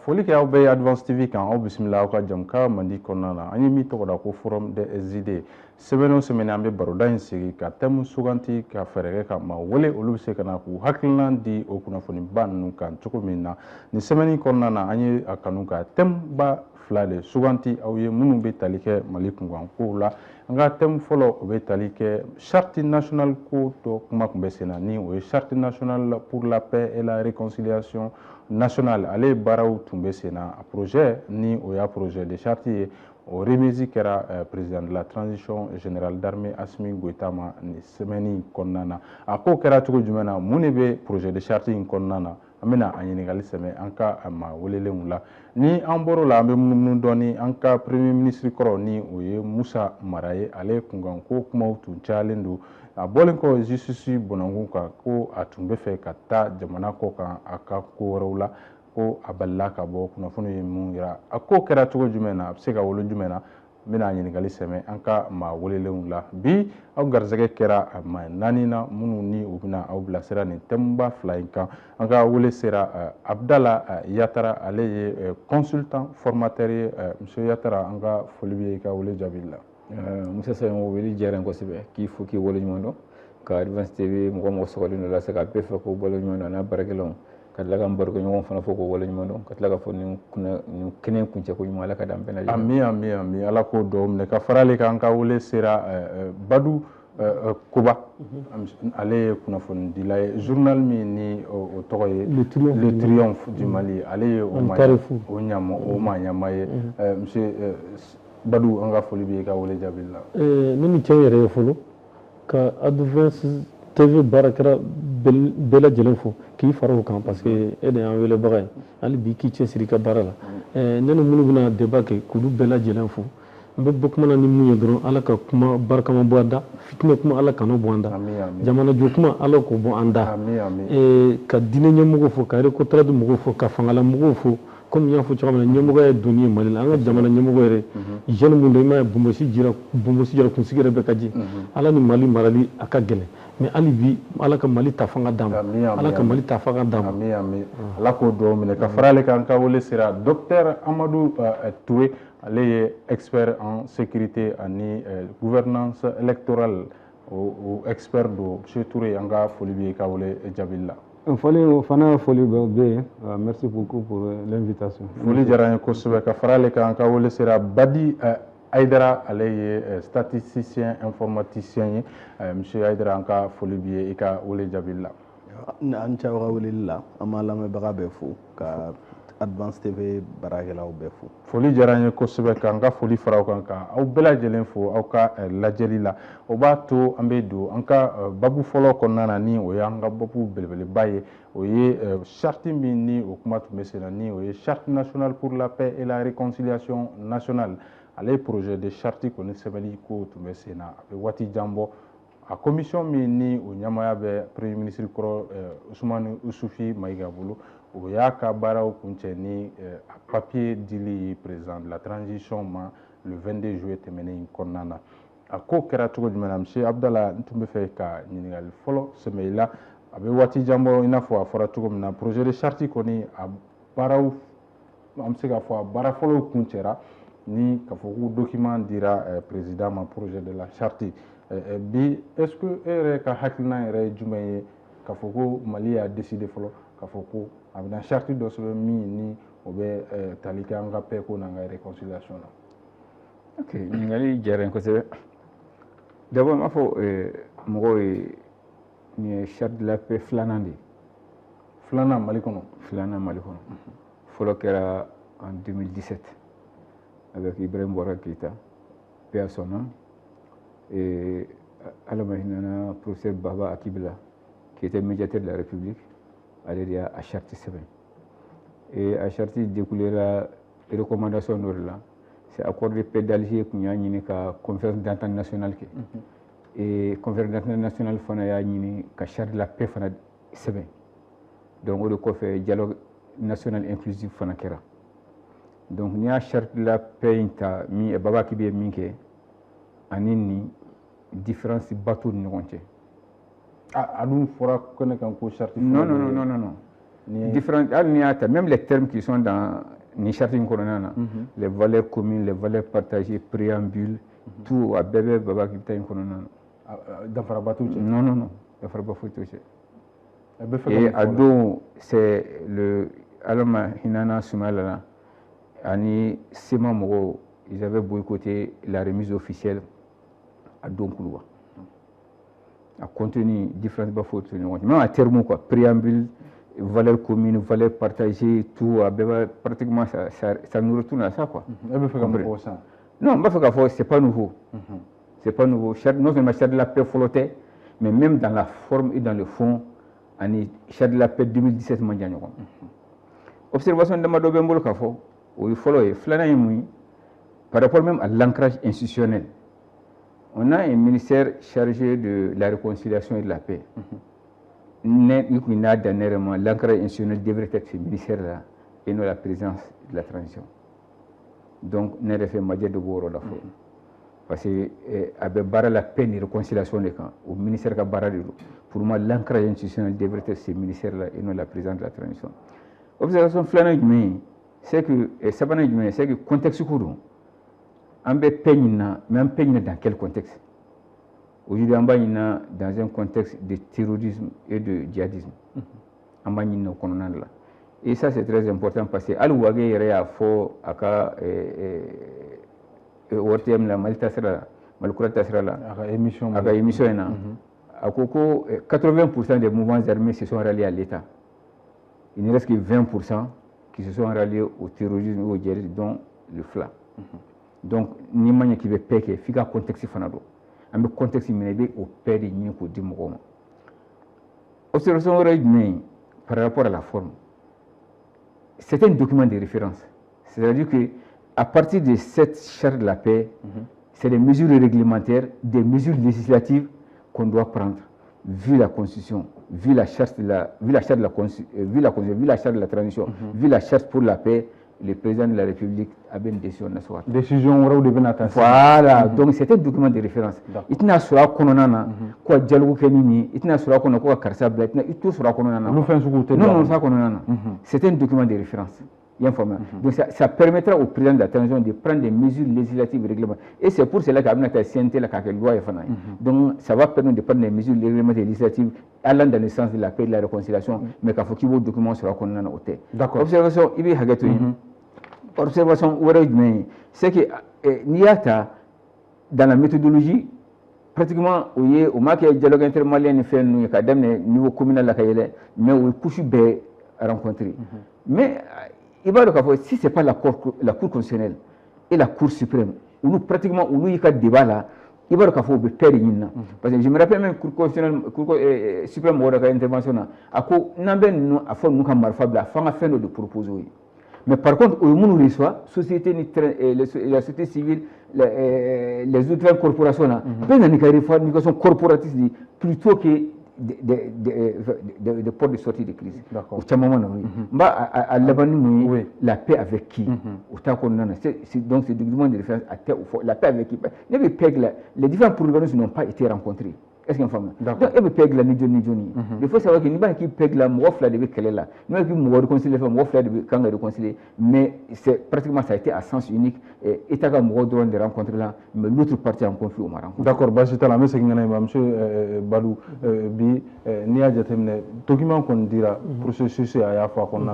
foli kɛ aw bɛ Advance TV kan aw bisimila aw ka jamukan mandi kɔnɔna na an ye min tɔgɔ da ko Forum des idées semaine o semaine an bɛ baroda in sigi ka thème suganti ka fɛɛrɛ kɛ ka maa wele olu bɛ se ka na k'u hakilina di o kunnafoniba ninnu kan cogo min na nin semaine kɔnɔna na an ye a kanu ka thème ba fila de suganti aw ye minnu bɛ tali kɛ Mali kunkankow la an ka thème fɔlɔ o bɛ tali kɛ charte nationale ko dɔ kuma tun bɛ sen na ni o ye charte nationale pour la paix et la réconciliation nationale ale baaraw tun bɛ sen na a projet ni o y'a projet de charte ye o remise kɛra président de la transition générale d'armée Assimi Goïta ma nin semaine kɔnɔna na a ko kɛra cogo jumɛn na mun de bɛ projet de charte in kɔnɔna na an bɛna a ɲininkali sɛmɛ an ka maa welelenw la ni an bɔr'o la an bɛ munumunu dɔɔni an ka premier ministre kɔrɔ ni o ye Musa Mara ye ale kunkanko kumaw tun cayalen don a bɔlen kɔ justice bɔnnankun kan ko a tun bɛ fɛ ka taa jamana kɔ kan a ka ko wɛrɛw la ko a balila ka bɔ kunnafoni ye mun yira a ko kɛra cogo jumɛn na a bɛ se ka wolo jumɛn na n bɛna ɲininkali sɛmɛ an ka maa welelenw la bi aw garisɛgɛ kɛra maa naani na minnu ni u bɛna aw bilasira nin thème fila in kan an ka wele sera Abdala Yatara ale ye consultant formateur ye monsieur Yatara an ka foli bɛ i ka wele jaabi la. Musa Sayon wele diyara n kosɛbɛ k'i fo k'i waleɲuman dɔn ka Advance TV mɔgɔ mɔgɔ sɔgɔlen don lase ka bɛɛ fɛ k'o waleɲuman dɔn n'a baarakɛlaw ka tila ka n barokɛɲɔgɔn fana fɔ k'o waleɲuman dɔn ka tila ka fɔ nin kɛnɛ kuncɛ ko ɲuman Ala ka d'an bɛɛ lajɛlen. Ami ami ami Ala k'o dɔw minɛ ka fara ale kan an ka wele sera Badu Koba ale ye kunnafonidila ye journal min ni o tɔgɔ ye Le Triomphe du Mali ale ye o maa ɲama ye monsieur Badu an ka foli bɛ i ka wele jaabi la. Ne ni cɛw yɛrɛ ye fɔlɔ ka Advance TV baarakɛla bɛɛ lajɛlen fo k'i fara o kan parce que e de y'an welebaga ye hali bi k'i cɛsiri i ka baara la ne ni minnu bɛna débat kɛ k'olu bɛɛ lajɛlen fo n bɛ bɔ kuma na ni mun ye dɔrɔn Ala ka kuma barikama bɔ an da fitinɛ kuma Ala kan'o bɔ an da jamanajɔ kuma Ala k'o bɔ an da ka diinɛ ɲɛmɔgɔw fo ka électorat mɔgɔw fo ka fangalamɔgɔw fo comme n y'a fɔ cogo min na ɲɛmɔgɔ ye doni ye Mali la an ka jamana ɲɛmɔgɔ yɛrɛ jeune mun don i m'a ye Bonbonsi jara kunsigi yɛrɛ bɛ ka di Ala ni Mali marali a ka gɛlɛn mais hali bi Ala ka Mali ta fanga d'an ma Ala ka Mali ta fanga d'an ma Ala k'o dɔw minɛ ka fara ale kan an ka wele sera docteur Amadou Touré ale ye expert en sécurité ani gouvernance électorale o expert do monsieur Touré an ka foli bɛ i ka wele jaabi la. Fana foli bɛ yen merci beaucoup pour l'invitation. Foli diyara n ye kosɛbɛ ka fara ale kan an ka wele sera Badi Aïdara ale ye statisticien informaticien ye monsieur Aïdara an ka foli bɛ i ka wele jaabi la. An cɛw ka weleli la an b'a lamɛnbaga bɛɛ fo ka Advance TV baarakɛlaw bɛɛ fo. Foli diyara n ye kosɛbɛ k'an ka foli fara aw kan ka aw bɛɛ lajɛlen fo aw ka lajɛli la o b'a to an bɛ don an ka babu fɔlɔ kɔnɔna na ni o ye an ka babu belebeleba ye o ye charte min ni o kuma tun bɛ sen na ni o ye charte nationale pour la paix et la réconciliation nationale ale ye projet de charte kɔni sɛbɛnni ko tun bɛ sen na a bɛ waati jan bɔ a commission min ni o ɲɛmaaya bɛ premier ministre kɔrɔ Usumani Usufi Mayiga bolo o y'a ka baaraw kuncɛ ni papier dili président de la transition ma le 22 juillet tɛmɛnen kɔnɔna na a ko kɛra cogo jumɛn na monsieur Abdala n tun bɛ fɛ ka ɲininkali fɔlɔ sɛmɛ i la a bɛ waati jan bɔ i n'a fɔ a fɔra cogo min na projet de charte kɔni a baaraw an bɛ se ka fɔ a baara fɔlɔw kuncɛra ni ka fɔ ko document dira président ma projet de la charte bi est-ce que e yɛrɛ ka hakilina yɛrɛ ye jumɛn ye ka fɔ ko Mali y'a décidé fɔlɔ ka fɔ ko a bɛna charte dɔ sɛbɛn min ni o bɛ tali kɛ an ka paix ko n'an ka réconciliation na. Ok ɲininkali diyara n kosɛbɛ d'abord n b'a fɔ mɔgɔw ye nin ye charte de la paix filanan de ye. Filanan Mali kɔnɔ. Filanan Mali kɔnɔ fɔlɔ kɛra en 2017 avec Ibrahim Boubacar Keïta paix à son nom et Ala ma hinɛ professeur Baba Akibila qui était médiateur de la République ale de y'a charte sɛbɛn et a charte découlera recommandation dɔ de la c'est accord de paix d'Alger kun y'a ɲini ka conférence d'entente nationale kɛ et conférence d'entente nationale fana y'a ɲini ka charte de la paix fana sɛbɛn donc o de kɔfɛ dialogue national inclusif fana kɛra donc n'i y'a charte de la paix in ta min Baba Akibi ye min kɛ ani nin différence ba t'u ni ɲɔgɔn cɛ. A dun fɔra kɛnɛ kan ko charte. Non. Différent, même les termes qui sont dans ni charte in kɔnɔna na les valeurs communes, les valeurs partagées, préambule, tout a bɛɛ bɛ Baba Keïta in kɔnɔna na. Danfaraba t'u cɛ? Non, non, non, danfaraba foyi t'u cɛ. Et a don c'est le Alama Hinana Soumaïla ani Sema mɔgɔw, ils avaient boycotté la remise officielle à Don Kouloua. A contenu différentes bafouilles, même en termes quoi, préambule, valeurs communes, valeurs partagées, tout, pratiquement ça nous retourne à ça quoi. Non, c'est pas nouveau. C'est pas nouveau. Non seulement Chad de la paix flottait, mais même dans la forme et dans le fond, Chad de la paix 2017 mondial. Observation de Mado Bembol Kafo, où il faut le flanner par rapport même à l'ancrage institutionnel. On a un ministère chargé de la réconciliation et de la paix. Dernièrement, l'ancrage institutionnel devrait être ce ministère-là et non la présidence de la transition. Donc, on a fait Madja de Goro la fois. Parce que avec la paix et la réconciliation des camps, au ministère de Barra, pour moi, l'ancrage institutionnel devrait être ce ministère-là et non la présidence de la transition. Observation flanage, c'est que le contexte courant. On peut peindre, mais on peigne dans quel contexte? Aujourd'hui, on est dans un contexte de terrorisme et de djihadisme. On est dans là. Et ça, c'est très important parce que Al-Ouagé est à faux à ORTM, la Maltasra, Malkuratasra, à émission. À Coco, 80% des mouvements armés se sont ralliés à l'État. Il ne reste que 20% qui se sont ralliés au terrorisme et au djihadisme, dont le FLA. Donc, ni manière qui veut payer, il y a un contexte fanado. Un contexte qui au père de ni ko dimogoma. Observation par rapport à la forme. C'est un document de référence. C'est-à-dire que à partir de cette charte de la paix, c'est des mesures réglementaires, des mesures législatives qu'on doit prendre, vu la Constitution, vu la charte de la transition, vu la charte pour la paix. Le président de la République a bien une décision nationale. Décision ou de attention. Voilà, donc c'est un document de référence. Il n'y a pas de quoi dialogue, il n'y a pas de quoi carsa blat, il n'y a pas de c'est un document de référence. Donc ça permettra au président de la transition de prendre des mesures législatives réglementaires. Et c'est pour cela qu'il y a une CNT, la loi. Donc ça va permettre de prendre des mesures réglementaires législatives allant dans le sens de la paix et de la réconciliation, mais qu'il faut qu'il y ait un document sur la constitution au thé. Observation, il y a observation, c'est que Niata, dans la méthodologie, pratiquement, au dialogue intermalien, il fait un niveau communal, mais au couche à rencontrer. Mais il va dire que si ce n'est pas la Cour constitutionnelle et la Cour suprême, où nous pratiquement, où nous y a débat là, il va dire qu'il faut perdre. Parce que je me rappelle même que la Cour suprême a une intervention, à quoi nous avons fait de proposer. Mais par contre, au moment où nous reçoit, la société civile, les autres corporations, une corporatiste plutôt que des portes de sortie de crise. La paix avec qui? Donc c'est document de référence à terre. La paix avec qui? Les différents programmes n'ont pas été rencontrés. Est-ce qu'il y a une femme? Donc, il y a il faut savoir qu'il n'y a pas qui pègue la moufle de quelle est là. Nous avons réconcilié la moufle de quand on a réconcilié, mais c'est pratiquement ça a été à sens unique. Et il y a un droit de rencontrer là, mais l'autre partie en conflit au Maroc. D'accord, c'est la même chose que monsieur Balou Bi, ni à déterminer document qu'on dira processus à la fois qu'on a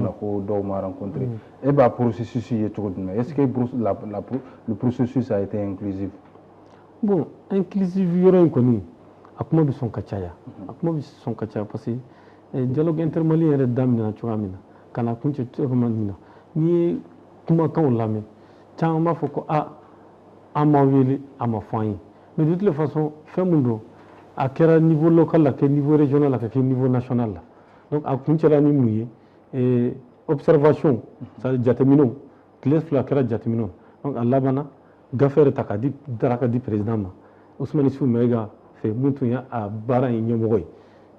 rencontré. Et bien, processus est tout. Est-ce que le processus a été inclusif? Bon, inclusif, il y aura un connu. Akuma bi son kacaya akuma bi son kacaya parce que dialogue intermalien yɛrɛ daminɛna cogoya min na ka na kuncɛ cogoya min na n'i ye kumakanw lamɛn caman b'a fɔ ko an m'a wele a ma fɔ an ye mais de toute façon fɛn min don a kɛra niveau local la kɛ niveau régional la ka kɛ niveau national la donc a kuncɛla ni mun ye observation c'est-à-dire jateminɛw tile fila kɛra jateminɛw donc a labanna gafe yɛrɛ ta ka di président ma Ousmane Issou Maïga fait mutu ya a baara in ɲɛmɔgɔ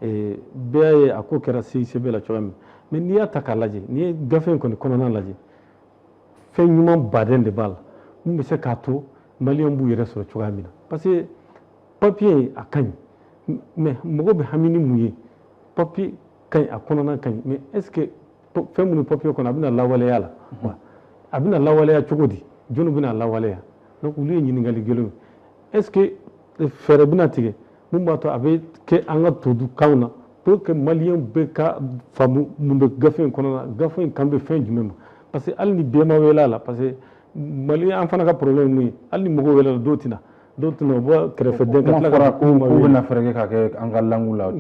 ye bɛɛ ye a ko kɛra CICB la cogoya min mais n'i y'a ta k'a lajɛ n'i ye gafe in kɔni kɔnɔna lajɛ fɛn ɲuman baden de b'a la mun bɛ se k'a to maliyɛnw b'u yɛrɛ sɔrɔ cogoya min na parce que papier a ka ɲi mais mɔgɔ bɛ hami ni mun ye papier ka ɲi a kɔnɔna ka ɲi mais est ce que fɛn minnu papier kɔnɔ a bɛna lawaleya la a bɛna lawaleya cogo di jɔnni bɛna lawaleya donc olu ye ɲininkali gɛlɛnw est ce que fɛɛrɛ bɛna tigɛ mun b'a to a bɛ kɛ an ka tubabukanw na pour que maliyɛn bɛɛ ka faamu mun bɛ gafe in kɔnɔ na gafe in kan bɛ fɛn jumɛn ma parce que hali ni bɛɛ ma wele a la parce que maliyɛn an fana ka problème ye mun ye hali ni mɔgɔw wele a la dɔw tɛna u bɔ kɛrɛfɛden ka tila ka ko bɛna fɛɛrɛ kɛ ka kɛ an ka langue la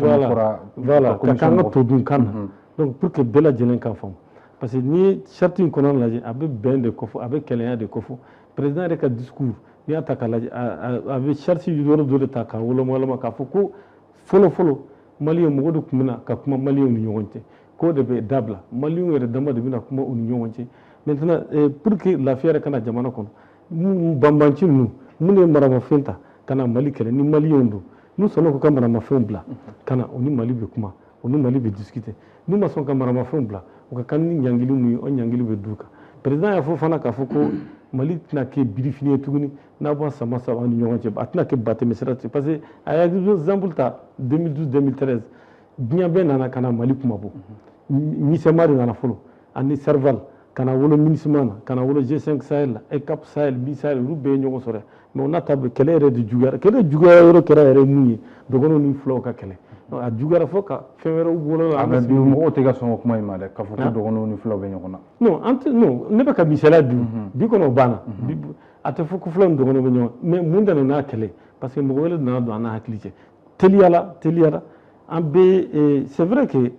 voilà ka kɛ an ka tubabukan na donc pour que bɛɛ lajɛlen ka faamu parce que n'i ye charte in kɔnɔna lajɛ a bɛ bɛn de kofɔ a bɛ kɛlɛya de kofɔ président yɛrɛ ka discours n'i y'a ta k'a lajɛ a bɛ charte yɔrɔ dɔ de ta k'a woloma k'a fɔ ko fɔlɔ maliyɛn mɔgɔ de tun bɛna ka kuma maliyɛnw ni ɲɔgɔn cɛ k'o de bɛ dabila maliyɛnw yɛrɛ dama de bɛna kuma u ni ɲɔgɔn cɛ maintenant pour que lafiya yɛrɛ kana jamana kɔnɔ banbanci ninnu mun de ye maramafɛn ta ka na mali kɛlɛ ni maliyɛnw don n'u sɔnna k'u ka maramafɛnw bila ka na u ni mali bɛ kuma u ni mali bɛ discuter n'u ma sɔn ka maramafɛnw bila u ka kan ni ɲangili min ye o ɲangili bɛ d'u kan président y'a fɔ fana k'a fɔ ko mali tɛna kɛ birifini ye tuguni n'a bɔ sama saba ni ɲɔgɔn cɛ a tɛna kɛ batɛmɛsira ten parce que a y'a exemple ta 2012-2013 diɲɛ bɛɛ nana ka na mali kuma bɔ misɛma de nana fɔlɔ ani serval ka na wolo MINUSMA na ka na wolo G5 Sahel la ECAP Sahel bi Sahel olu bɛɛ ye ɲɔgɔn sɔrɔ mais o n'a ta bɛɛ kɛlɛ yɛrɛ de juguyara kɛlɛ juguya yɔrɔ kɛra yɛrɛ mun ye dɔgɔnɔw ni filaw ka kɛlɛ a juguyara fɔ ka fɛn wɛrɛw bolo la mais bi mɔgɔw tɛ ka sɔn o kuma in ma dɛ k'a fɔ ko dɔgɔnɔw ni filaw bɛ ɲɔgɔn na non ne bɛ ka misaliya di bi kɔnɔ o banna a tɛ fɔ ko filaw ni dɔgɔnɔw bɛ ɲɔgɔn mais mun de nana kɛlɛ parce que mɔgɔ wɛrɛ nana don an n'a hakili cɛ teliyara an bɛ c'est vrai que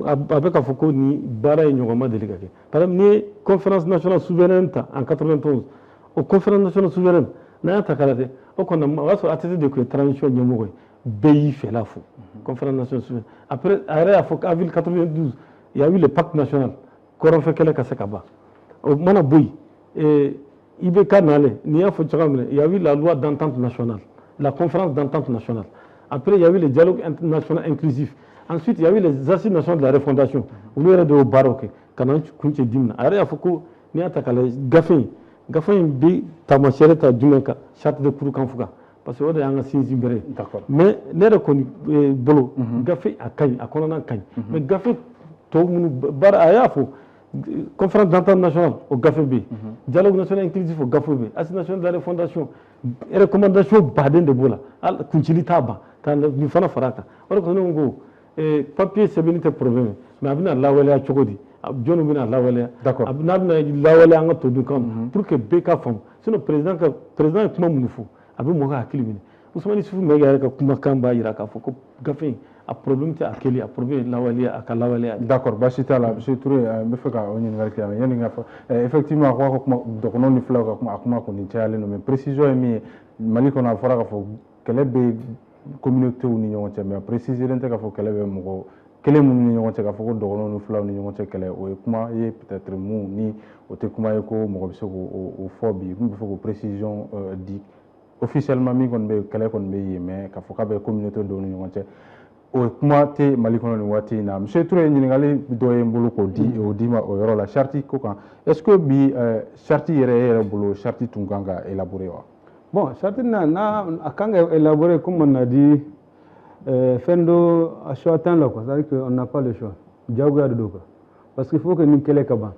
a bɛ k'a fɔ ko ni baara ye ɲɔgɔn ma deli ka kɛ par exemple ni ye conférence nationale souveraine ta en 91 o conférence nationale souveraine n'a y'a ta k'a lajɛ o kɔni o y'a sɔrɔ ATT de tun ye transition ɲɛmɔgɔ ye bɛɛ y'i fɛla fo conférence nationale souveraine après a yɛrɛ y'a fɔ avril 92 il y a eu le pacte national kɔrɔnfɛ kɛlɛ ka se ka ban o mana bɔ yen IBK nalen n'i y'a fɔ cogoya min na il y a eu la loi d'entente nationale la conférence d'entente nationale après il y a eu le dialogue national inclusif ensuite il y a eu les assises nationales de la refondation olu yɛrɛ de y'o baaraw kɛ ka na kun cɛ dimina a yɛrɛ y'a fɔ ko n'i y'a ta k'a lajɛ gafe in bɛ taamasiyɛn ta jumɛn kan charte de kurukan fuga parce que o de y'an ka sinsin bere ye mais ne yɛrɛ kɔni bolo gafe a ka ɲi a kɔnɔna ka ɲi mais gafe tɔw minnu baara a y'a fɔ conférence d'entente nationale o gafe bɛ yen dialogue national inclusif o gafe bɛ yen assises nationales de la refondation recommandation baden de b'o la kuncili t'a ban ka nin fana fara a kan o de kɔsɔn ne ko papier sɛbɛnni tɛ problème ye mais a bɛna lawaleya cogo di jɔnni bɛna lawaleya n'a bɛna lawaleya an ka todunkan pour que bɛɛ ka faamu sinon président ye kuma minnu fɔ a bɛ mɔgɔ ka hakili minɛ Usmani Yusufu Mayiga yɛrɛ ka kumakan b'a jira k'a fɔ ko gafe in a problème tɛ a kelen a problème ye lawaleya a ka lawaleya d'accord baasi t'a la monsieur Touré n bɛ fɛ ka o ɲininkali kɛ yanni n ka fɔ effectivement a ko ka kuma dɔgɔnɔw ni filaw ka kuma a kuma kɔni cayalen don mais précision ye min ye Mali kɔnɔ a fɔra k'a fɔ kɛlɛ bɛ communautéw ni ɲɔgɔn cɛ mais a préciselen tɛ k'a fɔ kɛlɛ bɛ mɔgɔ kelen minnu ni ɲɔgɔn cɛ k'a fɔ ko dɔgɔnɔw ni filaw ni ɲɔgɔn cɛ kɛlɛ o ye kuma ye peut-être mun ni o tɛ kuma ye ko mɔgɔ bɛ se k'o fɔ bi mun bɛ fɛ k'o précision di officiellement min kɔni bɛ kɛlɛ kɔni bɛ yen mais k'a fɔ k'a bɛ communauté dɔw ni ɲɔgɔn cɛ o kuma tɛ Mali kɔnɔ nin waati in na monsieur Touré ɲininkali dɔ ye n bolo k'o di ma o yɔrɔ la charte ko kan est-ce que bi charte yɛrɛ e yɛrɛ bolo charte tun kan ka élaborer wa bon charte n'a a kan ka élaborer comme on a dit fɛn dɔ a choix t'an la quoi c'est-à-dire qu'on n'a pas le choix diyagoya de don quoi parce qu'il faut que nin kɛlɛ ka ban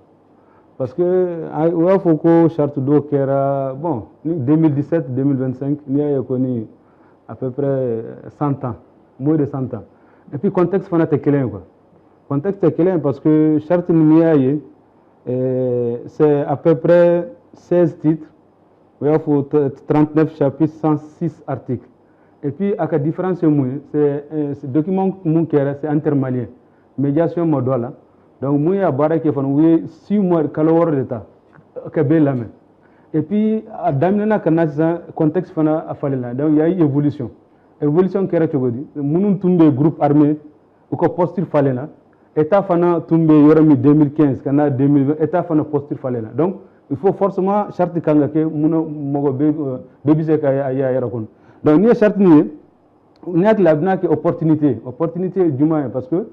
parce que o y'a fɔ ko charte dɔw kɛra bon 2017 2025 n'i y'a ye kɔni à peu près 100 ans moins de 100 ans et puis contexte fana tɛ kelen ye quoi contexte tɛ kelen parce que charte n'i y'a ye c'est à peu près 16 titres o y'a fɔ 39 chapitres 106 articles et puis a ka différence ye mun ye c'est document mun kɛra c'est intermalien médiation ma don a la donc mun y'a baara kɛ fana u ye 6 mois kalo wɔɔrɔ de ta ka bɛɛ lamɛn et puis a daminɛna ka na sisan contexte fana a falenna donc il y a eu évolution kɛra cogo di minnu tun bɛ groupe armé u ka posture falenna état fana tun bɛ yɔrɔ min 2015 ka na 2020 état fana posture falenna donc il faut forcément charte kan ka kɛ mun mɔgɔ bɛɛ bɛ se ka y'a yɛrɛ kɔnɔ donc n'i ye charte nin ye ne hakili a bɛna kɛ opportunité jumɛn ye parce que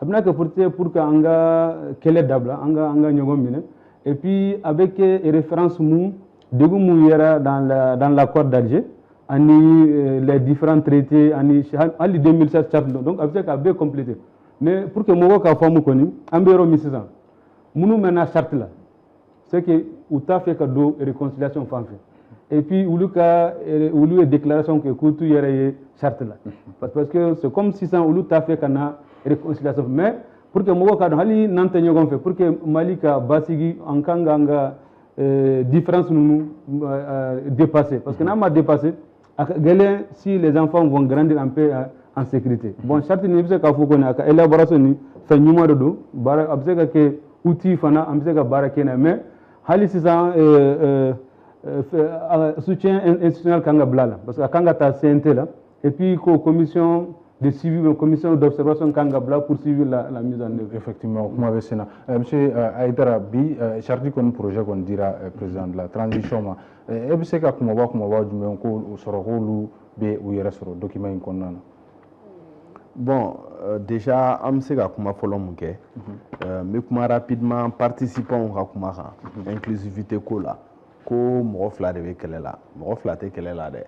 a bɛna kɛ opportunité pour que an ka kɛlɛ dabila an ka ɲɔgɔn minɛ et puis a bɛ kɛ référence mun degun mun yɛrɛ dans l'accord d'Alger ani les différents traités ani hali 2007 charte donc a bɛ se ka bɛɛ compléter mais pour que mɔgɔw ka faamu kɔni an bɛ yɔrɔ min sisan minnu mɛnna charte la c'est que u t'a fait ka don réconciliation fan fɛ et puis olu ye déclaration kɛ k'u t'u yɛrɛ ye charte la parce que c'est comme sisan olu t'a fait ka na réconciliation mais pour que mɔgɔw ka dɔn hali n'an tɛ ɲɔgɔn fɛ pour que Mali ka basigi an kan ka an ka différence ninnu dépasser parce que n'an ma dépasser a ka gɛlɛn si les enfants vont grandir en paix en sécurité bon charte ni i bɛ se k'a fɔ kɔni a ka élaboration ni fɛn ɲuman de don baara a bɛ se ka kɛ outil fana an bɛ se ka baara kɛ n'a mais hali sisan soutien institutionnel kan ka bila la parce que a kan ka taa CNT la et puis ko commission de suivi, commission d'observation kan ka bila pour suivre la mise en œuvre. Effectivement, kuma bɛ sen na monsieur Aïdara bi charte kɔni projet kɔni dira président de la transition ma e bɛ se ka kumaba jumɛn ko sɔrɔ k'olu bɛ u yɛrɛ sɔrɔ document in kɔnɔna na. Bon, déjà an bɛ se ka kuma fɔlɔ mun kɛ n bɛ kuma rapidement participants ka kuma kan inclusivité ko la ko mɔgɔ fila de bɛ kɛlɛ la mɔgɔ fila tɛ kɛlɛ la dɛ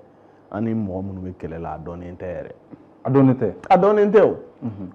ani mɔgɔ minnu bɛ kɛlɛ la a dɔnnen tɛ yɛrɛ. A dɔnnen tɛ. A dɔnnen tɛ o.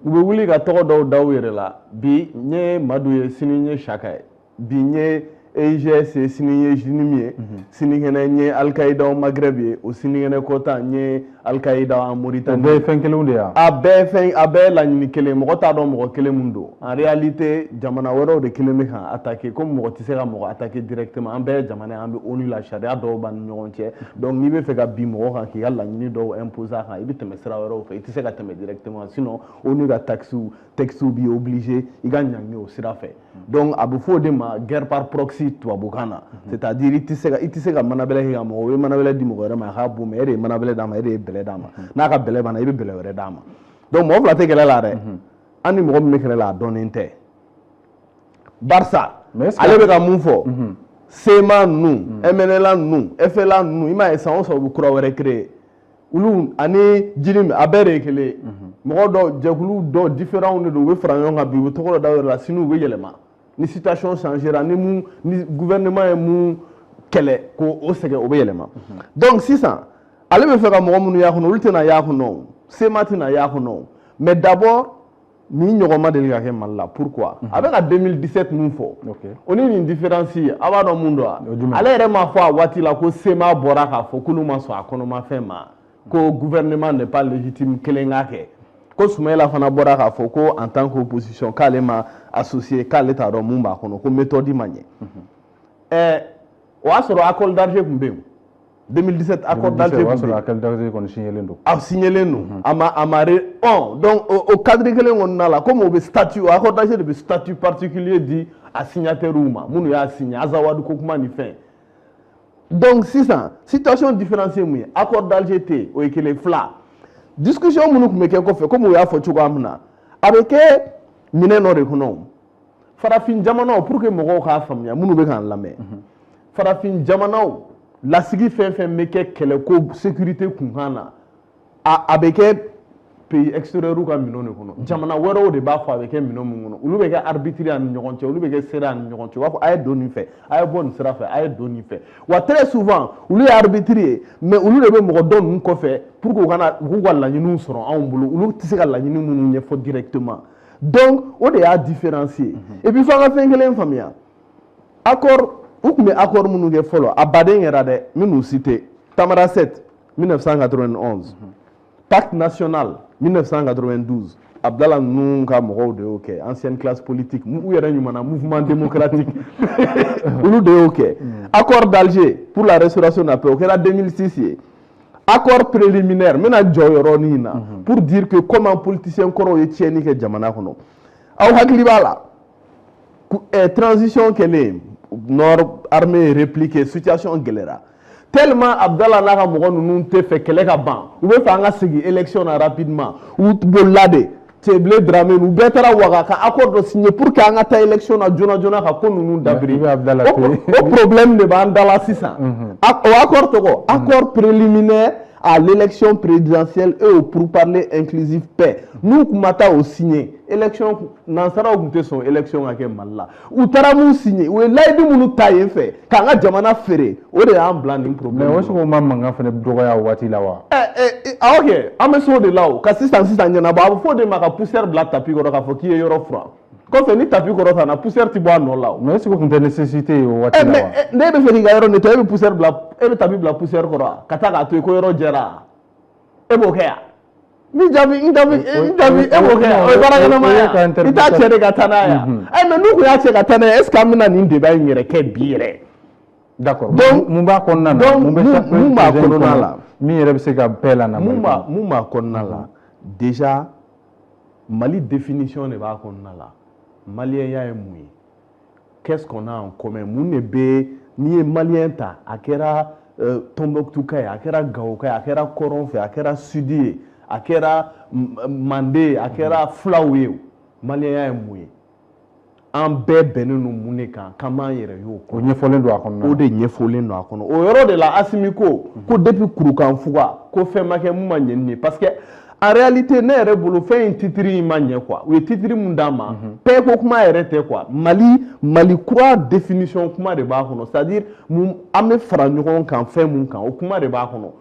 U bɛ wuli ka tɔgɔ dɔw da u yɛrɛ la bi n ye Madu ye sini n ye Saka ye bi n ye EIGS ye sini n ye JINIM ye sinikɛnɛ n ye Al-Qaïda au Maghreb ye o sinikɛnɛ kɔta n ye Al-Qaïda en Mauritanie. O bɛɛ ye fɛn kelenw de ye wa. A bɛɛ ye laɲini kelen mɔgɔ t'a dɔn mɔgɔ kelen mun don en réalité jamana wɛrɛw de kelen bɛ kan attaquer comme mɔgɔ tɛ se ka mɔgɔ attaquer directement an bɛɛ ye jamana ye an bɛ ONU la sariya dɔw b'an ni ɲɔgɔn cɛ donc n'i bɛ fɛ ka bin mɔgɔ kan k'i ka laɲini dɔw imposer a kan i bɛ tɛmɛ sira wɛrɛw fɛ i tɛ se ka tɛmɛ directement sinon ONU ka textes b'i obligé i ka ɲangi o sira fɛ donc a bɛ fɔ o de ma guerre par proxy tubabukan na c'est-à-dire i tɛ se ka manabɛlɛ kɛ ka mɔgɔ o ye manabɛlɛ di mɔgɔ wɛrɛ ma a k'a bon mais e de ye manabɛlɛ d'a ma e de ye bɛlɛ d'a ma n'a ka bɛlɛ banna i bɛ bɛlɛ wɛrɛ d'a ma donc mɔgɔ fila tɛ kɛlɛ la dɛ an ni mɔgɔ min bɛ kɛlɛ la a dɔnnen tɛ barisa ale bɛ ka mun fɔ SEMA ninnu MNLA ninnu FLA ninnu i m'a ye san o san u bɛ kura wɛrɛ créer olu ani JINIM a bɛɛ de ye kelen ye mɔgɔ dɔw jɛkulu dɔw différents de don u bɛ fara ɲɔgɔn kan bi u bɛ tɔgɔ dɔ da u yɛrɛ la sini u bɛ yɛlɛma ni situation changera ni gouvernement ye mun kɛlɛ k'o sɛgɛn o bɛ yɛlɛma donc sisan ale bɛ fɛ ka mɔgɔ minnu y'a kɔnɔ olu tɛna y'a kɔnɔ SEMA tɛna y'a kɔnɔ mais d'abord ni ɲɔgɔn ma deli ka kɛ Mali la pourquoi a bɛ ka 2017 mun fɔ o ni nin différence ye a b'a dɔn mun don wa ale yɛrɛ m'a fɔ a waati la ko SEMA bɔra k'a fɔ k'olu ma sɔn a kɔnɔmafɛn ma ko gouvernement n'est pas légitime kelen k'a kɛ ko Soumaïla fana bɔra k'a fɔ ko en tant qu'opposition k'ale ma associé k'ale t'a dɔn mun b'a kɔnɔ ko méthode ma ɲɛ o y'a sɔrɔ accord d'Alger tun bɛ yen 2017 accord d'Alger tun bɛ yen o y'a sɔrɔ accord d'Alger kɔni signalen don a signalen don a ma donc o cadre kelen kɔnɔna la comme o bɛ statut accord d'Alger de bɛ statut particulier di a signataires ma minnu y'a signé Azawadu ko kuma ni fɛn donc sisan situation différenciée mun ye accord d'Alger tɛ yen o ye kelen fila discussion minnu tun bɛ kɛ kɔfɛ comme o y'a fɔ cogoya min na a bɛ kɛ minɛn dɔ de kɔnɔ farafin jamanaw pour que mɔgɔw k'a faamuya minnu bɛ k'an lamɛn farafin jamanaw lasigi fɛn fɛn bɛ kɛ kɛlɛko sécurité kunkan na a bɛ kɛ pays extérieurs ka minɛnw de kɔnɔ jamana wɛrɛw de b'a fɔ a bɛ kɛ minɛn min kɔnɔ olu bɛ kɛ arbitre ani ɲɔgɔn cɛ olu bɛ kɛ seere ani ɲɔgɔn cɛ u b'a fɔ a ye don nin fɛ a ye bɔ nin sira fɛ a ye don nin fɛ wa très souvent olu ye arbitre ye mais olu de bɛ mɔgɔ dɔ ninnu kɔfɛ pour que u k'u ka laɲiniw sɔrɔ anw bolo olu tɛ se ka laɲini minnu ɲɛfɔ directement donc o de y'a différencier et puis fo an ka fɛn kelen faamuya accord u tun bɛ accord minnu kɛ fɔlɔ a baden kɛra dɛ n bɛ n'u citer Tamara 7 1991 Pacte national 1992 Abdallah ninnu ka mɔgɔw de y'o kɛ ancienne classe politique u yɛrɛ ɲumana mouvement démocratique olu de y'o kɛ accord d'Alger pour la restauration de la paix o kɛra 2006 ye accord préliminaire n bɛna jɔ yɔrɔnin na pour dire que comment politicien kɔrɔw ye tiɲɛni kɛ jamana kɔnɔ aw hakili b'a la transition kɛlen nord armée répliquée situation gɛlɛyara tellement Abdallah n'a ka mɔgɔ ninnu tɛ fɛ kɛlɛ ka ban u bɛ fɛ an ka segin élection na rapidement u bolila de Teble Dramé u bɛɛ taara Ouaga ka accord dɔ signer pour que an ka taa élection na joona joona ka ko ninnu dabiri o problème de b'an da la sisan o accord tɔgɔ accord préliminaire à l'élection présidentielle et au pourparlers inclusif paix n'u tun ma taa o signer élection nansaraw tun tɛ sɔn élection ka kɛ Mali la u taara mun signer u ye layidu minnu ta yen fɛ k'an ka jamana feere o de y'an bila nin problème mais o sɔgɔ ma mankan fana dɔgɔya o waati la wa ok an bɛ se o de la o ka sisan ɲɛnabɔ a bɛ fɔ o de ma ka poussière bila tapis kɔrɔ k'a fɔ k'i ye yɔrɔ furan kɔfɛ ni tapis kɔrɔ ta na poussière ti bɔ a nɔ la o. mais est-ce que o tun tɛ nécessité ye o waati la wa. mais ne bɛ fɛ k'i ka yɔrɔ nettoyer e bɛ poussière bila e bɛ tapis bila poussière kɔrɔ ka taa k'a to yen ko yɔrɔ jɛra e b'o kɛ yan. n jaabi e b'o kɛ yan o ye baara ɲɛnama ye i t'a cɛ de ka taa n'a ye yan mais n'u kun y'a cɛ ka taa n'a ye est ce que an bɛna nin débat in yɛrɛ kɛ bi yɛrɛ. d'accord mun b'a kɔnɔna na mun b'a kɔnɔna la min yɛrɛ bɛ se ka bɛɛ la na mun b'a kɔnɔna la déjà Mali définition de b'a kɔnɔna la maliyɛnya ye mun ye qu'est-ce qu'on a en commun mun de bɛ n'i ye maliyɛn ta a kɛra Tombouctou ka ye a kɛra Gao ka ye a kɛra Kɔrɔn fɛ a kɛra Sud ye a kɛra Mande a kɛra Fulaw ye maliyɛnya ye mun ye an bɛɛ bɛnnen don mun de kan k'an b'an yɛrɛ y'o kɔnɔ. O ɲɛfɔlen don a kɔnɔ. O de ɲɛfɔlen don a kɔnɔ o yɔrɔ de la Asimi ko depuis Kurukanfuga ko fɛn ma kɛ mun ma ɲɛ nin ye parce que en réalité ne yɛrɛ bolo fɛn in titre in ma ɲɛ quoi u ye titre mun d'a ma bɛɛ ko kuma yɛrɛ tɛ quoi Mali kura définition kuma de b'a kɔnɔ c'est-à-dire an bɛ fara ɲɔgɔn kan fɛn mun kan o kuma de b'a kɔnɔ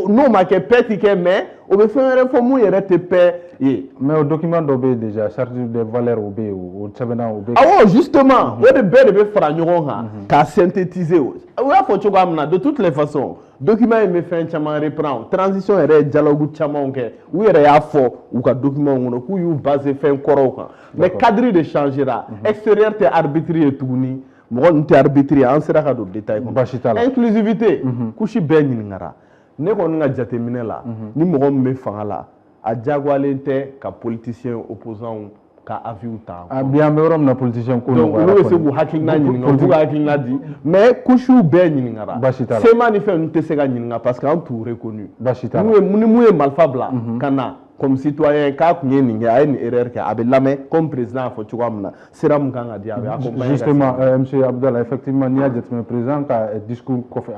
n'o ma kɛ bɛɛ ti kɛ mais o bɛ fɛn wɛrɛ fɔ mun yɛrɛ tɛ bɛɛ ye. mais o document dɔ bɛ yen déjà charte de valeur o bɛ yen o sɛbɛnna o bɛ yen. awɔ justement o de bɛɛ de bɛ fara ɲɔgɔn kan k'a synthétiser o y'a fɔ cogoya min na de toutes les façons document in bɛ fɛn caman reprendre transition yɛrɛ ye dialogue camanw kɛ u yɛrɛ y'a fɔ u ka document kɔnɔ k'u y'u baser fɛn kɔrɔw kan mais cadre de changera extérieur tɛ arbitre ye tuguni mɔgɔ ninnu tɛ arbitre ye an sera ka don détail kɔnɔ. Basi t'a la inclusivité couche bɛɛ ɲininkara ne kɔni ka jateminɛ la ni mɔgɔ min bɛ fanga la a diyagoyalen tɛ ka politicien opposant ka avis ta. bi an bɛ yɔrɔ min na politicien ko donc olu bɛ se k'u hakilina ɲininka u k'u ka hakilina di mais couche bɛɛ ɲininkara. Basi t'a la sema ni fɛn ninnu tɛ se ka ɲininka parce que an t'u reconnu. Basi t'a la ni mun ye marifa bila ka na comme citoyen k'a tun ye nin kɛ a ye nin erreur kɛ a bɛ lamɛn comme président y'a fɔ cogoya min na sira min kan ka di a bɛ accompagner. justement monsieur Abdallah effectivement n'i y'a jateminɛ président ka discours kɔfɛ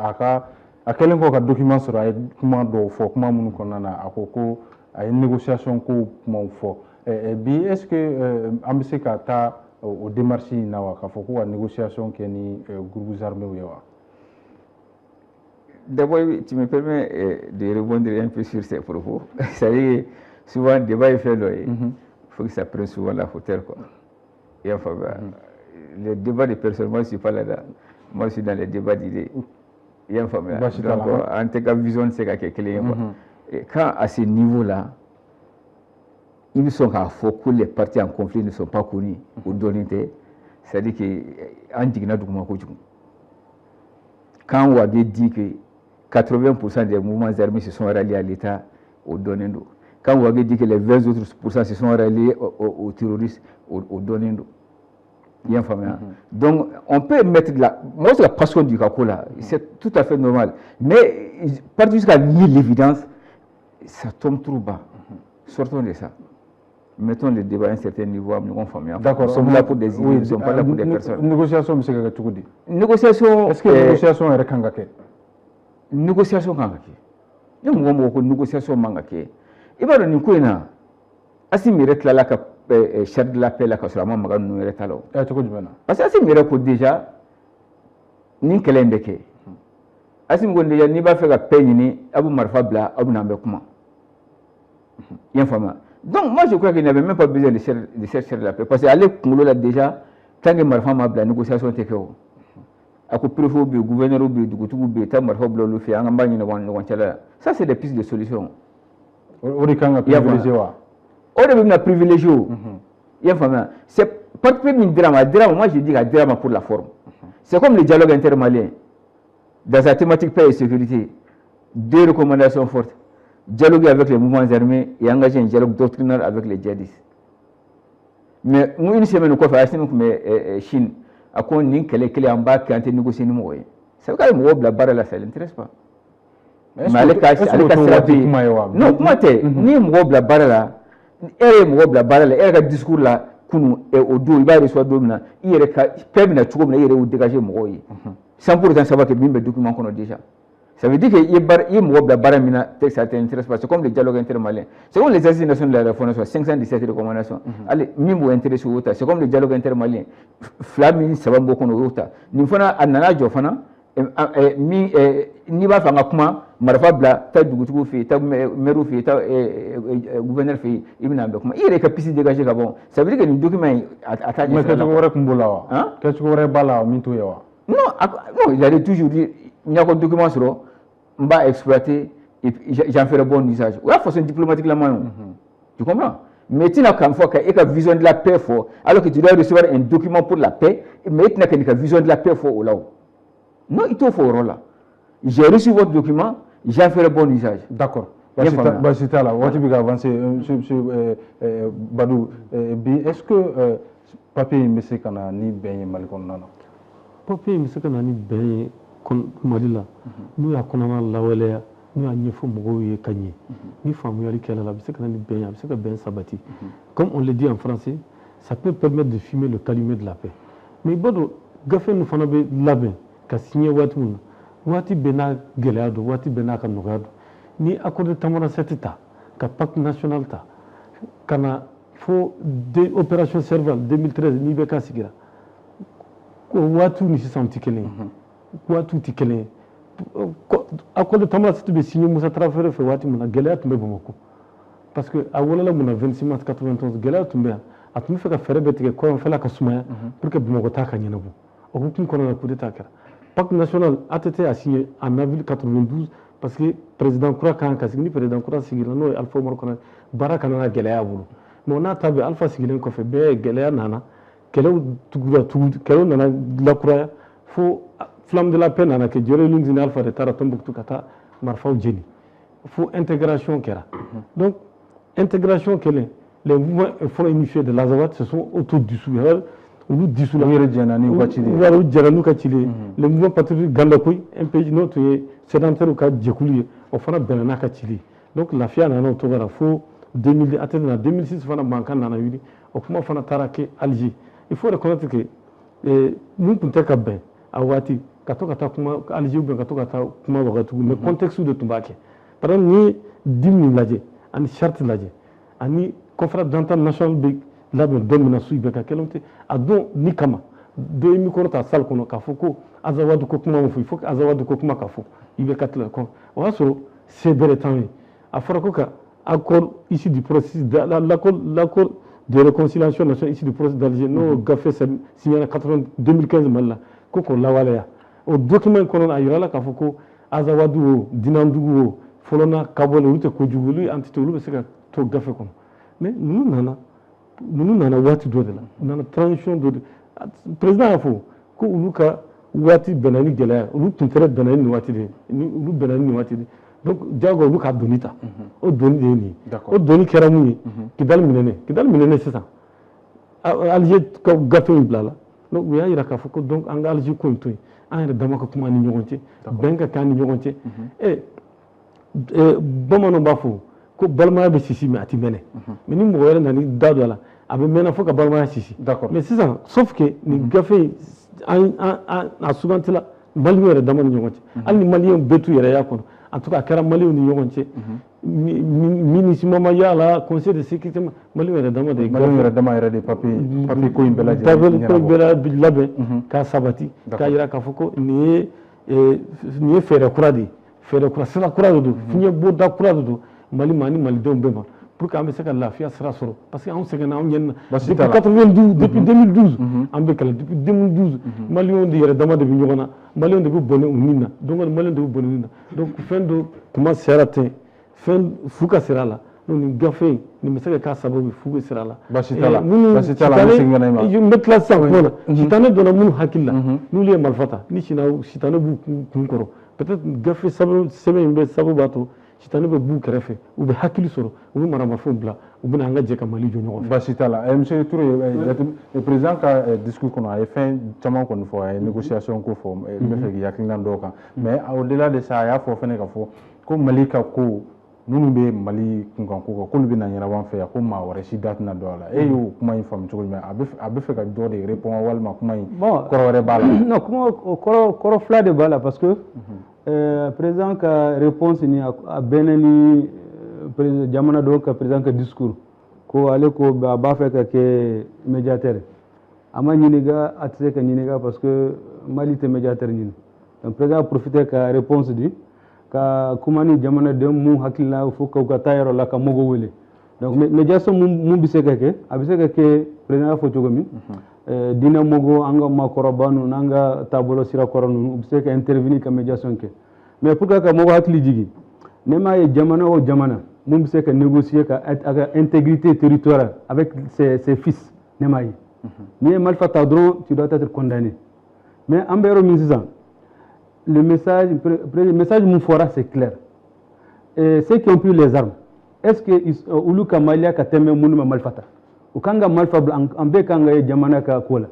a kɛlen kɔ ka document sɔrɔ a ye kuma dɔw fɔ kuma minnu kɔnɔna na a ko a ye négociation ko kumaw fɔ bi est ce que an bɛ se ka taa o démarche in na wa k'a fɔ ko ka négociation kɛ ni groupes armés ye wa. D'abord, tu me permets de rebondir un peu sur ces propos. C'est-à-dire, souvent, le débat est fait, il faut que ça prenne souvent la hauteur. Le débat de personnes, moi, je ne suis pas là-dedans. Moi, je suis dans les débats d'idées. Donc, en tout cas, vision, c'est quelque chose. Quand, à ce niveau-là, ils sont à faux que les partis en conflit ne sont pas connus ou donnés, c'est-à-dire qu'en digna document, quand Ouagé dit que 80% des mouvements armés se sont ralliés à l'État au Donendo. Quand Ouagé dit que les 20 autres pourcents se sont ralliés aux terroristes au Donendo. Donc, on peut mettre de la... Moi, c'est la passion du Kako là. C'est tout à fait normal. Mais, partir jusqu'à nier l'évidence, ça tombe trop bas. Sortons de ça. Mettons le débat à un certain niveau, d'accord. Nous sommes là pour des idées, nous ne sommes pas là pour des personnes. Négociation, M. Gagatougudi. Négociation... Est-ce que la négociation est kangake? Négociation kangake. Nous avons une négociation mangake. Il va y avoir une couine. Asi mérite là que chef de la paix là que sur la main magan nous mérite alors. Parce que asi mérite que déjà ni kelembeke. Asi mgon déjà ni ba fait la paix ni abu marfa bla abu nambe kuma. Informa. Donc moi je crois qu'il n'y avait même pas besoin de chercher de la paix parce que aller Congolo là déjà tant que marfa m'a bla négociation était que ako préfet bi gouverneur bi dugutugu bi ta marfa bla lu fi anga mbagni no ça c'est des pistes de solution. Ori kanga privilégié wa. Ori bi na privilégié. Informa. C'est pas que min drama moi je dis drama pour la forme. C'est comme le dialogue intermalien. Dans sa thématique paix et sécurité, deux recommandations fortes. Dialoguer avec les mouvements armés et engager un dialogue doctrinal avec les djihadistes. Mais nous, une semaine, nous avons fait Chine, à quoi on est en bas qui a été négocié. C'est vrai que la barre là, ça ne l'intéresse pas. Mais elle est non, comment tu ni la barre là, la barre là, elle a discours là, au dos, il va recevoir domina, il y a permis de dégager mon sans pour autant savoir que bien les documents qu'on a déjà. Ça veut dire qu'il y a la barre mina texte ça t'intéresse pas. C'est comme le dialogue intermalien. C'est comme les assignations de la réforme 517 recommandations. Allez, mimo intéressé au c'est comme le dialogue intermalien. Flamine ça va beaucoup au ta. Ni fana anana jo fana n'i b'a fɛ an ka kuma marifa bila taa dugutigiw fɛ yen taa maire fɛ yen taa gouverneur fɛ yen i bɛna bɛɛ kuma i yɛrɛ ka piste dégager ka bɔ ça veut dire que nin document in a t'a ɲɛsira la. mais kɛcogo wɛrɛ tun b'o la wa kɛcogo wɛrɛ b'a la min t'o ye wa. non il a toujours dit n y'a ko document sɔrɔ n b'a exploiter et puis j'en ferai bon usage o y'a façon diplomatique la man ye tu comprends mais i tɛna k'a fɔ ka e ka vision de la paix fɔ alors que tu dois recevoir un document pour la paix mais i tɛna ka nin ka vision de la paix fɔ o la o non i t'o fɔ o yɔrɔ la j'ai reçu votre document j'en ferai bon usage. d'accord basi t'a la waati bɛ ka avancer monsieur Badou bi est-ce que papier in bɛ se ka na ni bɛn ye Mali kɔnɔna na. papier in bɛ se ka na ni bɛn ye Mali la n'u y'a kɔnɔna lawaleya n'u y'a ɲɛfɔ mɔgɔw ye ka ɲɛ ni faamuyali kɛla la a bɛ se ka na ni bɛn ye a bɛ se ka bɛn sabati comme on le dit en français ça peut permettre de fumer le calumet de la paix mais i b'a dɔn gafe ninnu fana bɛ labɛn ka signé waati min na waati bɛɛ n'a gɛlɛya don waati bɛɛ n'a ka nɔgɔya don ni accord de Tamanrasset ta ka pacte national ta ka na fo opération Serval 2013 n'i bɛ k'a sigira waatiw ni sisan tɛ kelen ye waatiw tɛ kelen ye accord de Tamanrasset bɛ signé Musa Tarawele fɛ waati min na gɛlɛya tun bɛ Bamakɔ parce que a wolola mun na 26 mars 91 gɛlɛya tun bɛ yan a tun bɛ fɛ ka fɛɛrɛ bɛɛ tigɛ kɔrɔnfɛla ka sumaya pour que Bamakɔ ta ka ɲɛnabɔ o hukumu kɔnɔna na coup d'état kɛra pacte national ATT a signé en avril 92 parce que président kura kan ka sigi ni président kura sigira n'o ye Alpha Umaru Konate baara kana na gɛlɛya a bolo mais o n'a ta bɛɛ Alpha sigilen kɔfɛ bɛɛ gɛlɛya nana kɛlɛw nana lakuraya fo flamme de la paix nana kɛ Jore Lunzi ni Alpha de taara Tombouctou ka taa marifaw jeni fo intégration kɛra donc intégration kɛlen les mouvements front unifié de l'Azawad se sont autodissous olu dissous la yɛrɛ jɛna ni ka ci de ye olu jɛna n'u ka ci de ye le mouvement patriotique Gandakoy MPJ n'o tun ye sédentaire ka jɛkulu ye o fana bɛnna n'a ka ci de ye donc lafiya nana o cogo la fo 2000 a tɛ na 2006 fana mankan nana wuli o kuma fana taara kɛ Alger il faut reconnaître que mun tun tɛ ka bɛn a waati ka to ka taa kuma Alger ou bien ka to ka taa kuma wagati mais contexte de tun b'a kɛ par exemple ni dimi lajɛ ani charte lajɛ ani conférence d'entente nationale bɛ labɛn don min na su bɛɛ ka kɛlenw tɛ a don ni kama dɔ ye micro ta salle kɔnɔ k'a fɔ ko Azawad ko kuma min fɔ il faut que Azawad ko kuma ka fɔ i bɛ ka tila kɔn o y'a sɔrɔ se bɛrɛ t'anw ye a fɔra ko ka accord issu du processus l'accord de réconciliation nationale issu du processus d'Alger n'o gafe signé 2015 Mali la ko k'o lawaleya o document in kɔnɔ a yirala k'a fɔ ko Azawad o Dinandugu o Folona Kabɔl olu tɛ kojugu olu ye entité olu bɛ se ka to gafe kɔnɔ mais ninnu nana waati dɔ de la u nana transition dɔ de président y'a fɔ ko olu ka waati bɛnna ni gɛlɛya olu tun tɛ bɛnna ni nin waati de ye olu bɛnna ni nin waati de ye donc diyagoya olu ka doni ta o doni de ye nin ye o doni kɛra mun ye Kidali minɛnen sisan Alger ka gafe in bila la donc u y'a yira k'a fɔ ko donc an ka Alger ko in to yen an yɛrɛ dama ka kuma ni ɲɔgɔn cɛ bɛn ka kɛ an ni ɲɔgɔn cɛ bamananw b'a fɔ ko balimaya bɛ sisi mais a tɛ mɛnɛ mais ni mɔgɔ wɛrɛ nana da don a la a bɛ mɛnɛ fo ka balimaya sisi mais sisan sauf que nin gafe in a sugantila maliyɛnw yɛrɛ dama ni ɲɔgɔn cɛ hali ni maliyɛnw bɛɛ t'u yɛrɛ y'a kɔnɔ en tout cas a kɛra maliyɛnw ni ɲɔgɔn cɛ MINUSMA ma y'a la conseil de sécurité ma maliyɛnw yɛrɛ dama de ye maliyɛnw yɛrɛ dama yɛrɛ de papier ko in bɛɛ lajɛlen papier ko in bɛɛ labɛn k'a sabati k'a yira k'a fɔ ko nin ye fɛɛrɛ kura de ye fɛɛrɛ kura sira kura de don fiɲɛ bɔda kura de don Mali ma ni malidenw bɛɛ ma pour que an bɛ se ka lafiya sira sɔrɔ parce que anw sɛgɛnna anw ɲɛnina depuis 92 depuis 2012 an bɛ kɛlɛ depuis 2012 maliyɛnw de yɛrɛ dama de bɛ ɲɔgɔn na maliyɛnw de bɛ bɔnɛ u nin na donc maliyɛnw de bɛ bɔnɛ u nin na donc fɛn dɔ kuma sera ten fɛn fu ka sera a la donc nin gafe in nin bɛ se ka k'a sababu ye fu bɛ sera a la basi t'a la an bɛ segin ka na i ma n bɛ tila sisan kuma na sitanɛ donna minnu hakili la n'olu ye marifa ta ni sitanɛ b'u kun kɔrɔ peut-être gafe sɛbɛn in bɛ sababu b'a to sitanɛ bɛ b'u kɛrɛfɛ u bɛ hakili sɔrɔ u bɛ maramafɛnw bila u bɛna an ka jɛ ka Mali jɔ ɲɔgɔn fɛ. basi t'a la monsieur Toure président ka discours kɔnɔ a ye fɛn caman kɔni fɔ a ye négociation ko fɔ n bɛ fɛ k'i hakilina dɔw kan mais au delà de ça a y'a fɔ fɛnɛ ka fɔ ko Mali ka ko minnu bɛ Mali kunkan ko kan k'olu bɛna ɲɛnabɔ an fɛ yan ko maa wɛrɛ si da tɛna don a la e y'o kuma in faamu cogo jumɛn a bɛ fɛ ka dɔ de répondre walima kuma in kɔrɔ wɛrɛ b'a la. non kuma kɔrɔ fila de b'a la parce que président ka réponse ni a bɛnnen ni jamana dɔw ka président ka discours ko ale ko a b'a fɛ ka kɛ médiateur a ma ɲininka a tɛ se ka ɲininka parce que Mali tɛ médiateur ɲini donc président a profité ka réponse di ka kumani jamana dem mu hakilla fo ko ka tayro la ka mogo wele donc médiation mu biseka ke abiseka ke président fo jogomi dina mogo anga makorobanu nanga tabolo sira koronu biseka intervenir ka médiation ke mais pour ka mogo hakili jigi nema ye jamana o jamana mu biseka négocier ka intégrité territoriale avec ses fils nema yi ni mal fata dron tu dois être condamné mais ambero minsisan le message Moufora, c'est clair. Et ceux qui ont pris les armes, est-ce que Oulu Kamalia Kateme Mounuma Malfata ou Kanga Malfabla en Bekanga et Jamana Kola.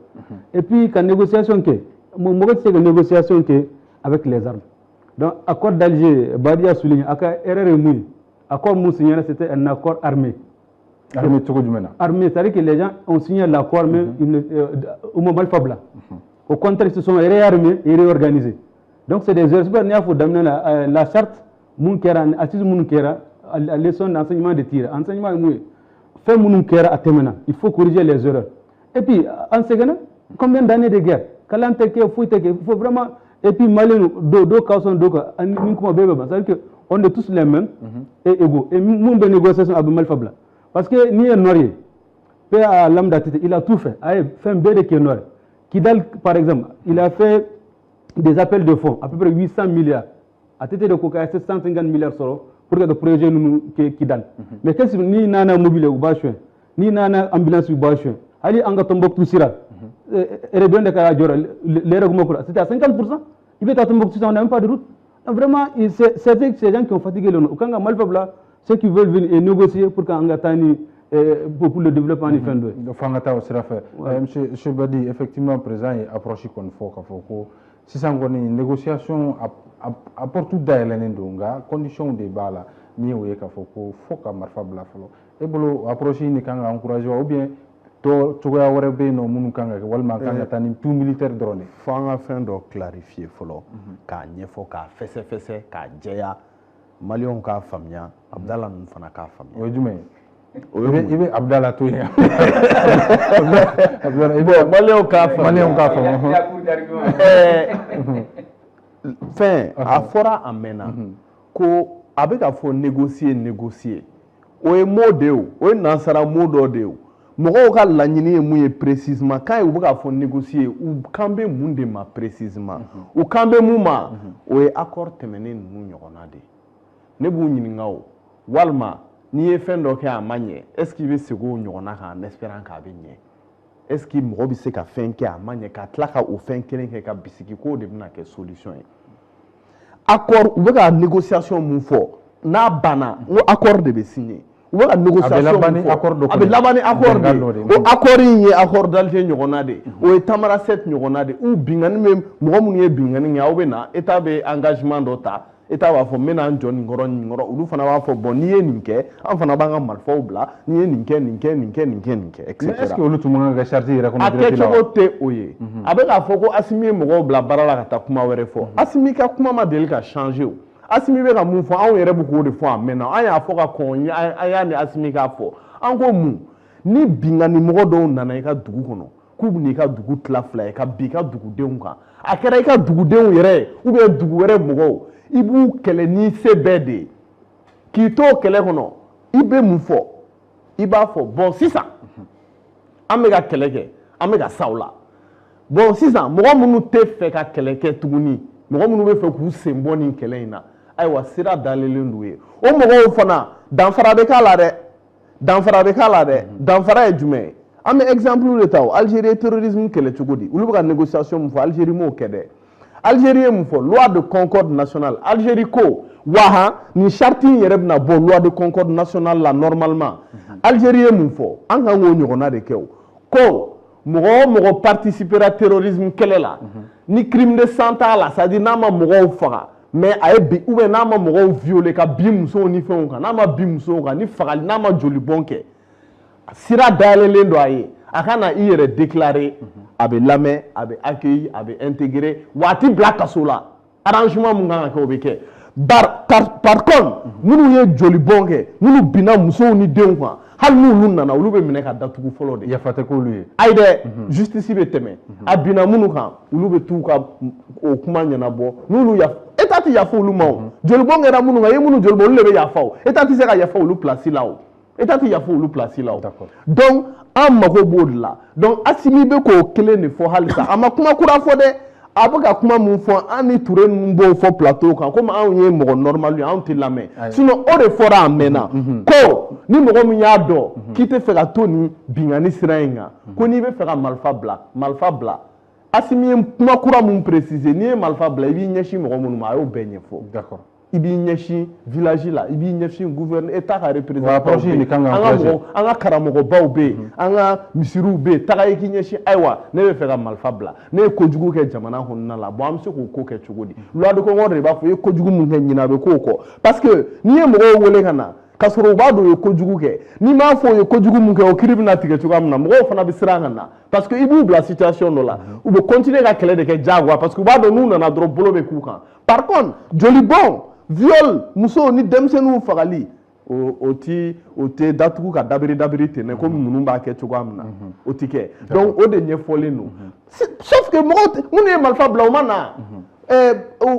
Et puis, quand négociation, mon c'est que négociation avec les armes. Donc, accord d'Alger, Badi a souligné, accord Moussignana, c'était un accord armé. Armé, c'est-à-dire que les gens ont signé l'accord, mais au moment Malfabla. Au contraire, ils se sont réarmés et réorganisés. Donc c'est des experts qui faut d'amener la charte Munkera, assise Munkera, la leçon d'enseignement de tir. Enseignement fait Munkera à Temena. Il faut corriger les erreurs. Et puis, en second, combien d'années de guerre? Il faut vraiment. Et puis, Malin, deux cas sont deux cas. C'est-à-dire qu'on est tous les mêmes et égaux. Et nous, nous négociation avec Malfabla. Parce que ni un Norier, il a tout fait. Il a fait un bébé qui est Nord. Kidal, par exemple, il a fait des appels de fonds, à peu près 800 milliards. À tête de coca, 750 milliards pour que le projet nous Kidal. Mais qu'est-ce que ni nana mobile ou bâchouin, ni nana ambulance ou bâchouin. Ali anga tombok tout sira. Et les biens de Karadjora, les règlements, c'était à 50%. Il va être à tombok tout ça, on n'a même pas de route. Vraiment, c'est ces gens qui ont fatigué le nom. Quand on a mal ceux qui veulent venir négocier pour qu'on ait pour le développement du FND. Monsieur Badi, effectivement, président est approché qu'on faut si ça une négociation apporte tout d'ailleurs les conditions de débat là ni au yeka faut qu'à marfa bla falo et bolo approcher ni kanga encourager ou bien to ya wara be no munu kanga walma kanga tani tout militaire drone fanga fin do clarifier folo ka nyefo ka fesse ka jeya malion ka famia abdallah nun fana ka famia o jume ibe abdallah to ya malion ka famia fin a fora amena ko abeka fo négocier o e modeo o nansara modo deo mɔgɔw ka laɲini ye mun ye précisément quand u bɛ ka fɔ négocier u kan bɛ mun de ma précisément u kan bɛ mun ma o ye accord tɛmɛnen ninnu ɲɔgɔnna de ne b'u ɲininka o walima n'i ye fɛn dɔ kɛ a ma ɲɛ est ce qu'il bɛ segin o ɲɔgɔnna kan en espérant k'a bɛ ɲɛ est ce que mɔgɔ bɛ se ka fɛn kɛ a ma ɲɛ ka tila ka o fɛn kelen kɛ ka bisigi k'o de bɛna kɛ solution ye accord u bɛ ka négociation mun fɔ n'a banna n ko accord de bɛ signer u bɛ ka négociation mun fɔ a bɛ laban ni accord de o accord in ye accord d'Alger ɲɔgɔnna de o ye Tamaracet ɲɔgɔnna de u bingani bɛ mɔgɔ minnu ye bingani kɛ aw bɛ na État bɛ engagement dɔ ta État b'a fɔ n bɛna n jɔ nin kɔrɔ olu fana b'a fɔ bon n'i ye nin kɛ an fana b'an ka marifaw bila n'i ye nin kɛ etc. mais est ce que olu tun man kan ka charte yɛrɛ kɔnɔ a kɛcogo tɛ o ye a bɛ k'a fɔ ko Assimi ye mɔgɔw bila baara la ka taa kuma wɛrɛ fɔ Assimi ka kuma ma deli ka changer o Assimi bɛ ka mun fɔ anw yɛrɛ bɛ k'o de fɔ a mɛnna an y'a fɔ ka kɔn an y'a ni Assimi k'a fɔ an ko mun ni bingani mɔgɔ dɔw nana i ka dugu kɔnɔ k'u bɛ n'i ka dugu tila fila ye ka bin i ka dugudenw kan a kɛra i ka dugudenw yɛrɛ ye ou bien dugu wɛrɛ mɔgɔw i b'u kɛlɛ ni se bɛɛ de ye k'i to kɛlɛ kɔnɔ i bɛ mun fɔ i b'a fɔ bon sisan an bɛ ka kɛlɛ kɛ an bɛ ka sa o la bon sisan mɔgɔ minnu tɛ fɛ ka kɛlɛ kɛ tuguni mɔgɔ minnu bɛ fɛ k'u sen bɔ nin kɛlɛ in na ayiwa sira dalen d'u ye o mɔgɔw fana danfara bɛ k'a la dɛ danfara ye jumɛn ye an bɛ exemple de ta o Algérie terrorisme kɛlɛ cogo di olu bɛ ka négociation mun fɔ Algérie m'o kɛ dɛ Algérie ye mun fɔ loi de concorde nationale Algérie ko wahan nin charte in yɛrɛ bɛna bɔ loi de concorde nationale la normalement Algérie ye mun fɔ an kan k'o ɲɔgɔnna de kɛ o ko mɔgɔ o mɔgɔ participera terrorisme kɛlɛ la ni crime de sang t'a la c'est à dire n'a ma mɔgɔw faga mais a ye bi ou bien n'a ma mɔgɔw violer ka bin musow ni fɛnw kan n'a ma bin musow kan ni fagali n'a ma jolibɔn kɛ sira dayɛlɛlen don a ye a ka na i yɛrɛ déclarer a bɛ lamɛn a bɛ accueillir a bɛ intégrer waati bila kaso la arrangement mun kan ka kɛ o bɛ kɛ par contre minnu ye jolibɔn kɛ minnu binna musow ni denw kan hali n'olu nana olu bɛ minɛ ka datugu fɔlɔ de yafa tɛ k'olu ye ayi dɛ justice bɛ tɛmɛ a binna minnu kan olu bɛ t'u ka o kuma ɲɛnabɔ n'olu État tɛ yafa olu ma o jolibɔn kɛra minnu kan i ye minnu jolibɔ olu de bɛ yafa o État tɛ se ka yafa olu place la o État tɛ yafa olu place la o donc an mago b'o de la donc Assimi bɛ k'o kelen de fɔ halisa a ma kuma kura fɔ dɛ a bɛ ka kuma mun fɔ an ni Touré ninnu b'o fɔ plateau kan komi anw ye mɔgɔ normal ye anw tɛ lamɛn sinon o de fɔra a mɛnna ko ni mɔgɔ min y'a dɔn k'i tɛ fɛ ka to nin binkani sira in kan ko n'i bɛ fɛ ka marifa bila Assimi ye kuma kura mun préciser n'i ye marifa bila i b'i ɲɛsin mɔgɔ minnu ma a y'o bɛɛ ɲɛfɔ d'accord i b'i ɲɛsin village la i b'i ɲɛsin gouverneur État ka représentant an ka karamɔgɔbaw bɛ yen an ka misiriw bɛ yen taga i k'i ɲɛsin ayiwa ne bɛ fɛ ka marifa bila ne ye kojugu kɛ jamana kɔnɔna la bon an bɛ se k'o ko kɛ cogo di loi de concours de b'a fɔ i ye kojugu mun kɛ ɲinɛ a bɛ k'o kɔ parce que n'i ye mɔgɔw wele ka na k'a sɔrɔ u b'a dɔn u ye kojugu kɛ n'i m'a fɔ u ye kojugu mun kɛ o kiiri bɛna tigɛ cogoya min na mɔgɔw fana bɛ siran ka na parce que i b'u bila situation dɔ la u bɛ continuer ka kɛlɛ de kɛ diyagoya parce que u b'a dɔn n'u nana dɔrɔn bolo bɛ k'u kan par contre jolibɔn viol musow ni denmisɛnninw fagali o tɛ datugu ka dabiri ten komi ninnu b'a kɛ cogoya min na o tɛ kɛ donc o de ɲɛfɔlen don sauf que mɔgɔw minnu ye marifa bila u ma na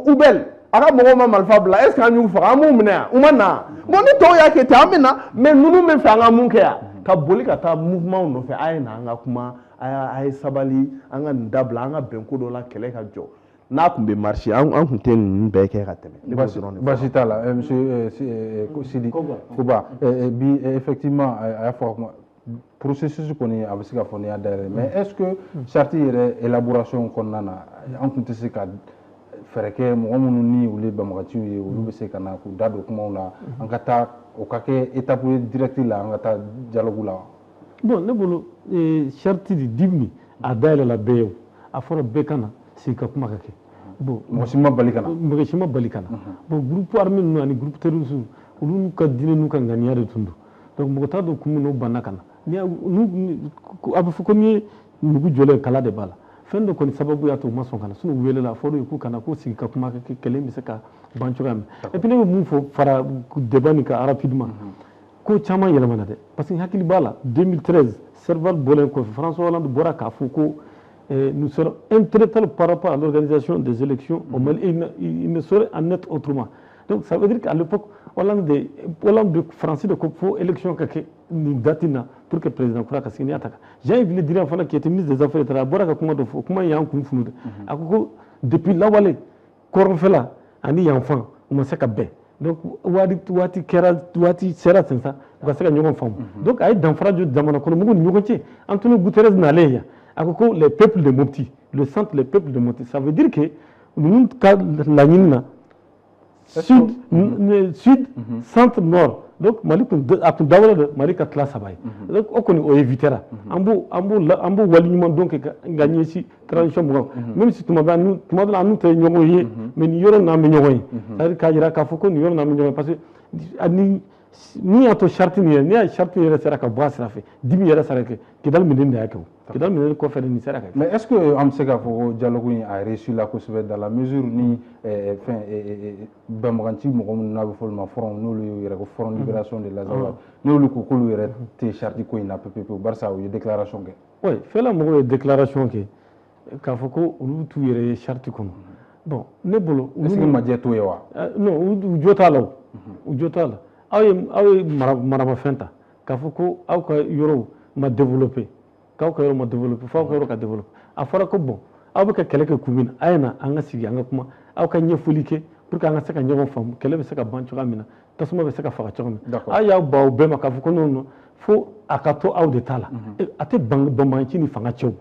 Ubel a ka mɔgɔw ma marifa bila est ce que an y'u faga an b'u minɛ yan u ma na bon ni tɔw y'a kɛ ten an bɛ na mais ninnu bɛ fɛ an ka mun kɛ yan ka boli ka taa mouvement nɔfɛ a ye na an ka kuma a ye sabali an ka nin dabila an ka bɛn ko dɔ la kɛlɛ ka jɔ n'a tun bɛ marché an tun tɛ ninnu bɛɛ kɛ ka tɛmɛ. Basi t'a la monsieur Sidi Koba bi effectivement a y'a fɔ processus kɔni a bɛ se ka fɔ ni y'a dayɛlɛ mais est ce que charte yɛrɛ élaboration kɔnɔna na an tun tɛ se ka fɛɛrɛ kɛ mɔgɔ minnu ni olu ye banbagaciw ye olu bɛ se ka na k'u da don kumaw la an ka taa o ka kɛ étape direct la an ka taa dialogue la. Bon ne bolo charte di dimi a dayɛlɛla bɛɛ ye a fɔra bɛɛ ka na sigi ka kuma ka kɛ. Bon mɔgɔ si ma bali ka na. Mɔgɔ si ma bali ka na. Bon groupe armé ninnu ani groupe terroriste olu n'u ka diinɛ n'u ka ŋaniya de tun don donc mɔgɔ t'a dɔn kun min n'o banna ka na a bɛ fɔ ko n'i ye nugu jɔlen kala de b'a la fɛn dɔ kɔni sababu y'a to u ma sɔn ka na sinon u welela a fɔra u ye k'u kana k'u sigi ka kuma kɛ kɛlɛ bɛ se ka ban cogoya min et puis ne bɛ mun fɔ fara débat nin kan rapidement ko caman yɛlɛmana dɛ parce que hakili b'a la 2013 Serval bɔlen kɔfɛ François Hollande bɔra k'a fɔ ko nous serons intraitables par rapport à l'organisation des élections au Mali. Il ne saurait en être autrement. Donc ça veut dire qu'à l'époque, Hollande de français de faut élection une date pour que le président Koura Kassini attaque. J'ai vu le dire enfant qui était ministre des Affaires étrangères, comment il y a un coup de depuis là où elle est, Coronfela, ani enfant, on sait qu'à baie. Donc, wati kera wati sera sensa, on sait qu'à n'y femme. Donc, aïe d'enfant de Zamana Konomo, nous Antonio Guterres n'allait. Les peuples de Mopti, le centre des peuples de Mopti, ça veut dire que nous, la Nina, sud, centre, nord, donc Mali, Mali, classe à donc on évitera. Ambo, Walignement, donc, gagner ici, transition, même si tu m'as dit, nous, tu es mais nous y aurons un million. C'est-à-dire qu'il y a nous aurons un million, parce que ni a to charte ni a charte yɛrɛ sera ka bɔ a sira fɛ dimi yɛrɛ sera kɛ Kidal minɛ de y'a kɛ o Kidal minɛ kɔfɛ nin sera kɛ. Mais est ce que an bɛ se k'a fɔ ko dialogue in a réussi la kosɛbɛ dans la mesure ni fɛn banbagaci mɔgɔ minnu n'a bɛ fɔ olu ma front n'olu y'u yɛrɛ ko front libération de l'Azawad n'olu ko k'olu yɛrɛ tɛ charte ko in na pepewu barisa u ye déclaration kɛ. Oui fɛla mɔgɔw ye déclaration kɛ k'a fɔ ko olu t'u yɛrɛ ye charte kɔnɔ bon ne bolo. est ce que majɛ t'o ye wa. non u jo t'a la o u jo t'a la. aw ye maramafɛn ta k'a fɔ ko aw ka yɔrɔw ma développé k'aw ka yɔrɔ ma développé f'aw ka yɔrɔ ka développé a fɔra ko bon aw bɛ ka kɛlɛ kɛ kun min na a ye na an ka sigi an ka kuma aw ka ɲɛfɔli kɛ pour que an ka se ka ɲɔgɔn faamu kɛlɛ bɛ se ka ban cogoya min na tasuma bɛ se ka faga cogoya min na aw y'aw ban o bɛɛ ma k'a fɔ ko non fo a ka to aw de ta la a tɛ banbanci ni fanga cɛw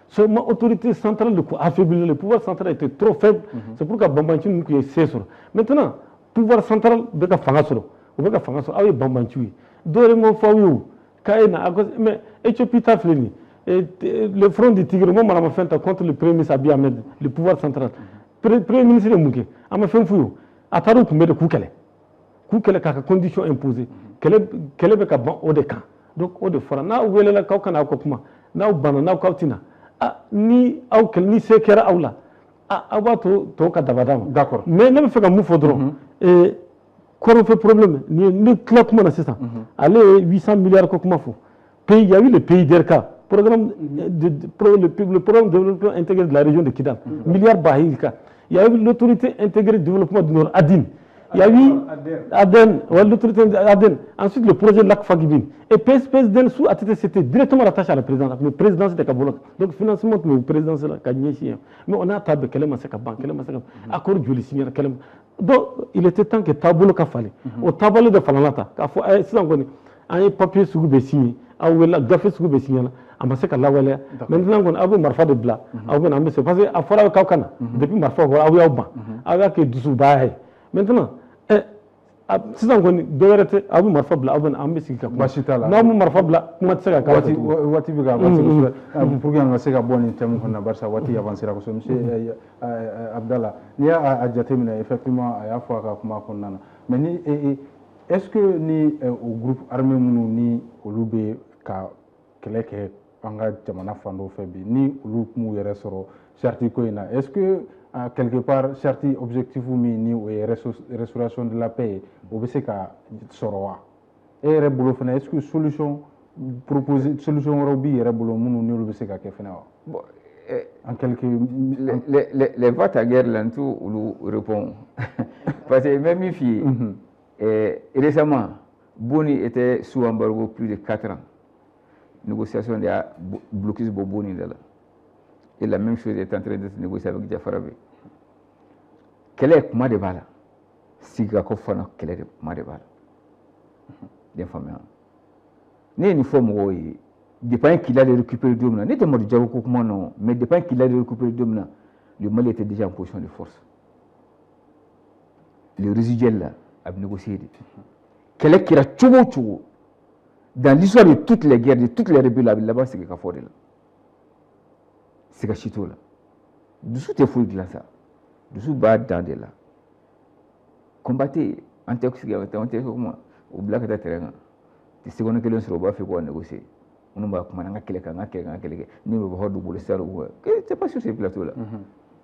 seulement autorité centrale de affaiblir le pouvoir central était trop faible c'est pour que banbanci ninnu tun ye se sɔrɔ maintenant pouvoir central bɛ ka fanga sɔrɔ o bɛ ka fanga sɔrɔ aw ye banbanciw ye dɔw yɛrɛ m'o fɔ aw ye o k'a ye na mais Éthiopie ta filɛ nin ye le front du Tigre mo maramafɛn ta contre le premier ministre Abiy Ahmed le pouvoir central premier ministre ye mun kɛ an ma fɛn f'u ye o a taara u kunbɛ de k'u kɛlɛ k'a ka condition imposer kɛlɛ bɛ ka ban o de kan donc o de fɔra n'aw welela k'aw kana aw ka kuma n'aw banna n'aw k'aw tɛna ni aw kɛlɛ ni se kɛra aw la aw b'a to tɔw ka daba d'a ma. d'accord mais ne bɛ fɛ ka mun fɔ dɔrɔn Quoi on fait problème? Le claquement, c'est ça. Allez, 800 milliards, comment faut? Pays, il y a eu le pays d'RK, le programme de développement intégré de la région de Kidal, milliards Bahika. Il y a eu l'autorité intégrée de développement du Nord, Adin. Il y a eu Aden, l'autorité Aden. Ensuite, le projet Lac Fagibin. Et PSPSDN sous ATT, c'était directement rattaché à la présidence. Le président, c'était Kabolok. Donc, financement, le président, c'est là, Kagné. Mais on a tabé, Kelema Sekaban, Kelema Sekaban, accord du signé, Kelema. Donc, il était temps que Tabolo ka fallait. Au tabalo de Falanata, c'est encore un papier sous le signé, à où la gaffe sous le signé, à Maseka Lawale. Maintenant, on a vu Marfa de Bla, à où on a mis, c'est parce qu'à Fora Kaukana, depuis Marfa, à Ouyaouba, avec Dusoubaï. Maintenant, sisan kɔni dɔwɛrɛ tɛ a bɛ marifa bila aw bɛ na an bɛ sigi ka kuma n'aw ma marifa bila kuma tɛ se ka kɛ waati bɛ ka avancer kosɛbɛ pour que an ka se ka bɔ nin thème kɔnɔ barisa waati avancera kosɛbɛ monsieur Abdallah n'i y'a jateminɛ effectivement a y'a fɔ a ka kuma kɔnɔna na mais ni est ce que ni o groupe armé minnu ni olu bɛ ka kɛlɛ kɛ an ka jamana fan dɔw fɛ bi ni olu m'u yɛrɛ sɔrɔ charte ko in na est ce que quelque part charte objectif min ni o ye restauration de la paix o bɛ se ka sɔrɔ wa e yɛrɛ bolo fana est ce que solution wɛrɛw b'i yɛrɛ bolo minnu ni olu bɛ se ka kɛ fana wa en quelque les votes à guerre là tout olu répond parce que même mi fi récemment Boni était sous embargo plus de 4 ans négociation de blocus Boni là. Et la même chose est en train de se négocier avec Jafarabe. Quel est le de bala? Si Gakofana, quel est le de bala? D'infamé. N'est une forme où il dépend qu'il a récupéré le domaine. N'est pas mort de Djabo non, mais dépend qu'il a récupéré le domaine. Le Mali était déjà en position de force. Le résiduel là a négocié. Quel est qui a tchoubo dans l'histoire de toutes les guerres, de toutes les rébellions là-bas, c'est Gakafore là. C'est que chito là. Dessous t'es fou de là ça. Dessous bas dans de là. Combattez en texte on te comment au black de terrain. Tu sais qu'on a quelqu'un sur le bas fait quoi négocier. On va comment on a quelqu'un ni le bord du boulot ça ou c'est pas sur ces plateaux là.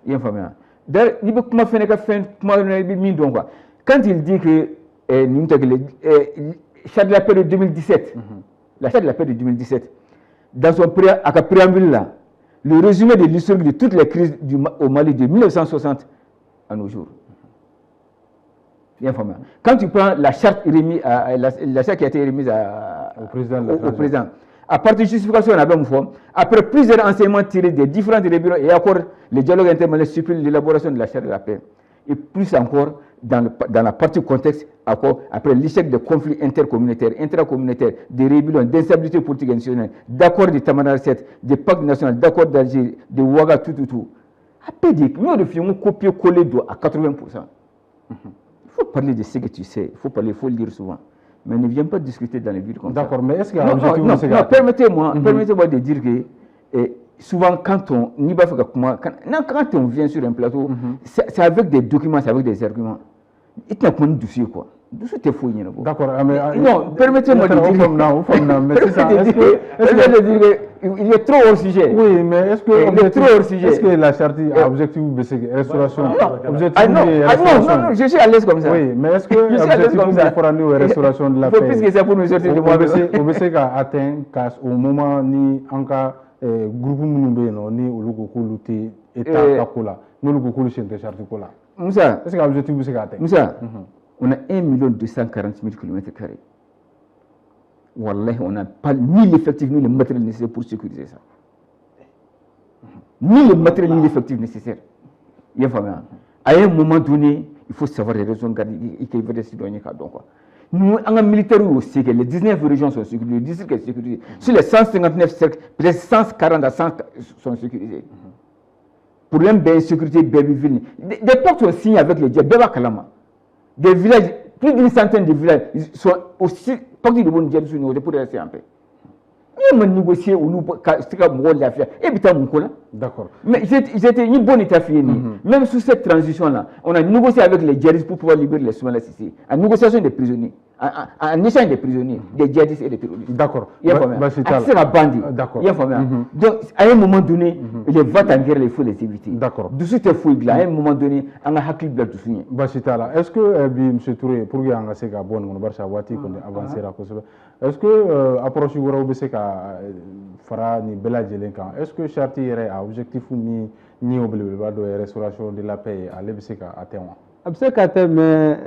Il y a une famille. D'ailleurs, il peut comment faire que fin comment mis donc quoi. Quand il dit que nous charte de la paix de 2017. La charte de la paix de 2017 dans son préambule là. Le résumé de l'histoire de toutes les crises au Mali de 1960 à nos jours. Bien formé. Quand tu prends la charte la charte qui a été remise au président, à partir de justification à la même fois, après plusieurs enseignements tirés des différentes rébellions et accords, le dialogue intermalial supplie l'élaboration de la charte de la paix. Et plus encore, dans la partie contexte, après l'échec des conflits intercommunautaires, intracommunautaires, des rébellions, d'instabilité politique institutionnelle, d'accords de Tamana 7, des pactes nationaux, d'accords d'Alger, de Ouaga, tout. Après, nous devons copier-coller à 80%. Il faut parler de ce que tu sais, il faut le dire souvent. Mais ne viens pas discuter dans les villes comme ça. D'accord, mais est-ce qu'il y a un objectif? Non, permettez-moi de dire que souvent, quand on vient sur un plateau, c'est avec des documents, c'est avec des arguments. Il n'y a pas de dossier, quoi. Dossier, t'es fou. D'accord, mais... Non, permettez-moi de dire il est trop hors sujet. Oui, mais est-ce que... Il est trop hors sujet. Est-ce que la charte a objectif de restauration? Non, je suis à l'aise comme ça. Oui, mais est-ce que l'objectif de restauration de la paix... Il faut plus que ça pour nous sortir de moi. On va atteindre au moment ni en cas groupe Mounoubé, ni au Loukoukoulou, État Kakoula, ni au Loukoukoulou, c'est charte Kola. Moussa, est-ce que l'objectif c'est atteindre? Moussa, on a 1 240 000 km². Wallahi, on n'a pas ni l'effectif ni le matériel nécessaire pour sécuriser ça. Ni le matériel ni l'effectif nécessaire. Il y a à un moment donné, il faut savoir les raisons qui veulent des citoyens. Nous, en militaire aussi, les 19 régions sont sécurisées, le district est sécurisé. Sur les 159 cercles, peut-être 140 à 100 sont sécurisés. Problème d'insécurité, Bébi-Ville. Des portes sont signées avec les diables, Kalama. Des villages, plus d'une centaine de villages sont aussi partis de bon diable pour rester en paix. ni ma négocier olu ka se ka mɔgɔw lafiya e bɛ taa mun ko la. D'accord. Mais ils étaient ni bon état fini. Même sous cette transition-là, on a négocié avec les djihadistes pour pouvoir libérer les Soumaïla Cissé. En négociation des prisonniers, en échange des prisonniers, des djihadistes et des terroristes. D'accord. Il y a formé. C'est la bande. D'accord. Il y a formé. Donc, à un moment donné, les votes en guerre, il faut les éviter. D'accord. Dessous tes fouilles là, à un moment donné, on a hakli bla dessous. Bachitala, est-ce que M. Touré, pour que anga se ka bon on barcha wati qu'on avancer à cause est-ce que approche wara ou se ka fara ni bela jelen kan est-ce que charte yere a objectif ni obligé ba do restauration de la paix à lebseka atteindre abseka mais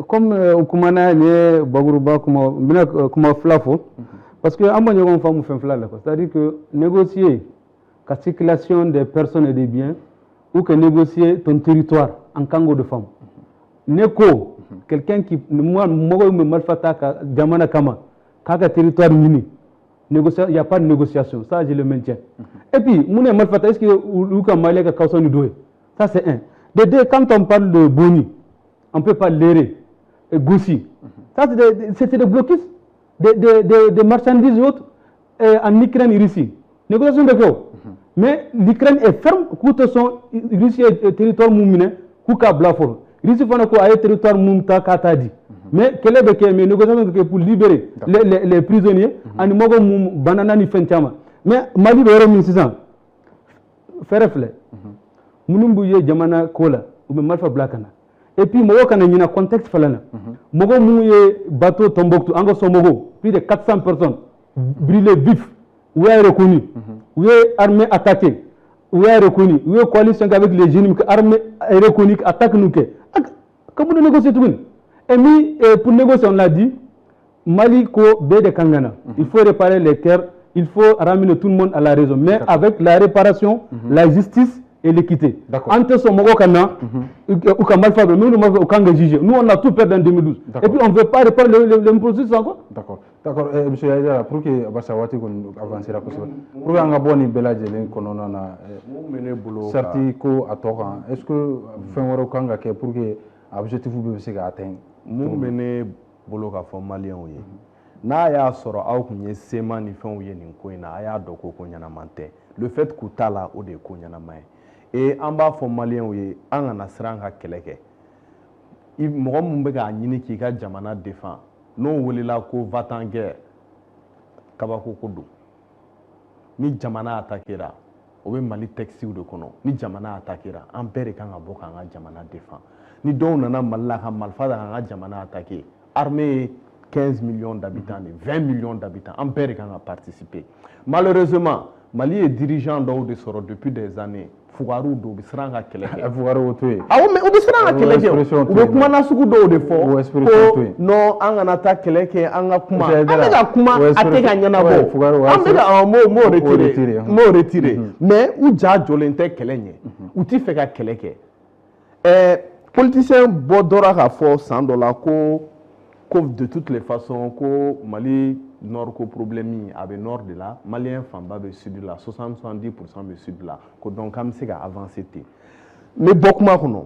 comme kumana ne baguruba kuma flafo parce que amba nyogon famu fen flala quoi c'est-à-dire que négocier la circulation des personnes et des biens ou que négocier ton territoire en kango de femme neko quelqu'un qui moi me malfata ka jamana kama kaka territoire mini négociation il y a pas de négociation ça je le maintiens et puis mune malfata est-ce que ou ka malika kausa ni doé ça c'est un de deux quand on parle de Boni on peut pas l'airer et Goussi ça c'est des blocus des marchandises et autres en Ukraine et Russie négociation de quoi mais l'Ukraine est ferme coûte son Russie est territoire moumine kuka blaforo Russie fana ko ay territoire moumta katadi mais quel est que mais négociation pour libérer les prisonniers ani mogo mum banana ni fenchama mais Mali do yoro min sisan ferefle munumbu ye jamana kola ou malfa blakana et puis mogo kana ñina contexte falana mogo mu ye bateau Tombouctou anga so mogo plus de 400 personnes brûlés vifs ou est reconnu ou est armée attaquée ou est reconnu ou est coalition avec les jeunes armée est reconnue attaque nous que comment on négocie tout et mi pour négocier on l'a dit Mali ko be de kangana il faut réparer les cœurs il faut ramener tout le monde à la raison mais avec la réparation la justice et l'équité. Entre ce moment ou quand mal fait, nous on juger. Nous on a tout perdu en 2012. Et puis on ne veut pas réparer le processus encore. D'accord. D'accord. Monsieur Yaïda, pour que Bachawati avance la possible. Pour que anga boni bela jelen konona na certi ko atoka. Est-ce que fin waro kanga ke pour que objectif be se ga atteindre? Mu mene bolo ka fo malien oye. Na ya soro aw kunye sema ni fen oye ni ko ina aya doko ko nyana mante. Le fait que tala o de ko nyana mai. Et en bas fo malien oye an kana siran ka kɛlɛ kɛ I mɔgɔ mun bɛ k'a ɲini k'i ka jamana défend n'o welela ko va-t'en guerre kabako ko don ni jamana attaquera o bɛ Mali texte de kɔnɔ ni jamana attaquera an bɛɛ de kan ka bɔ k'an ka jamana défend ni dɔw nana Mali la ka marifa ta k'an ka jamana attaquer armée 15 millions d'habitants 20 millions d'habitants an bɛɛ de kan ka participer malheureusement Mali est dirigeant dɔw de sɔrɔ depuis des années Fougarou do bi siran ka kɛlɛ kɛ Fougarou to ye mais o bi siran ka kɛlɛ kɛ u bɛ kuma na sugu dɔw de fɔ ko non an kana taa kɛlɛ kɛ an ka kuma an bɛ ka kuma a tɛ ka ɲɛnabɔ an bɛ ka m'o retirer mais u ja jɔlen tɛ kɛlɛ ɲɛ u ti fɛ ka kɛlɛ kɛ politicien bɔ dɔra ka fɔ san dɔ la ko de toutes les façons ko Mali nord ko problème avec nord de là malien fanba be sud là 70% be sud là ko donc am se ka avancer te mais bokuma kono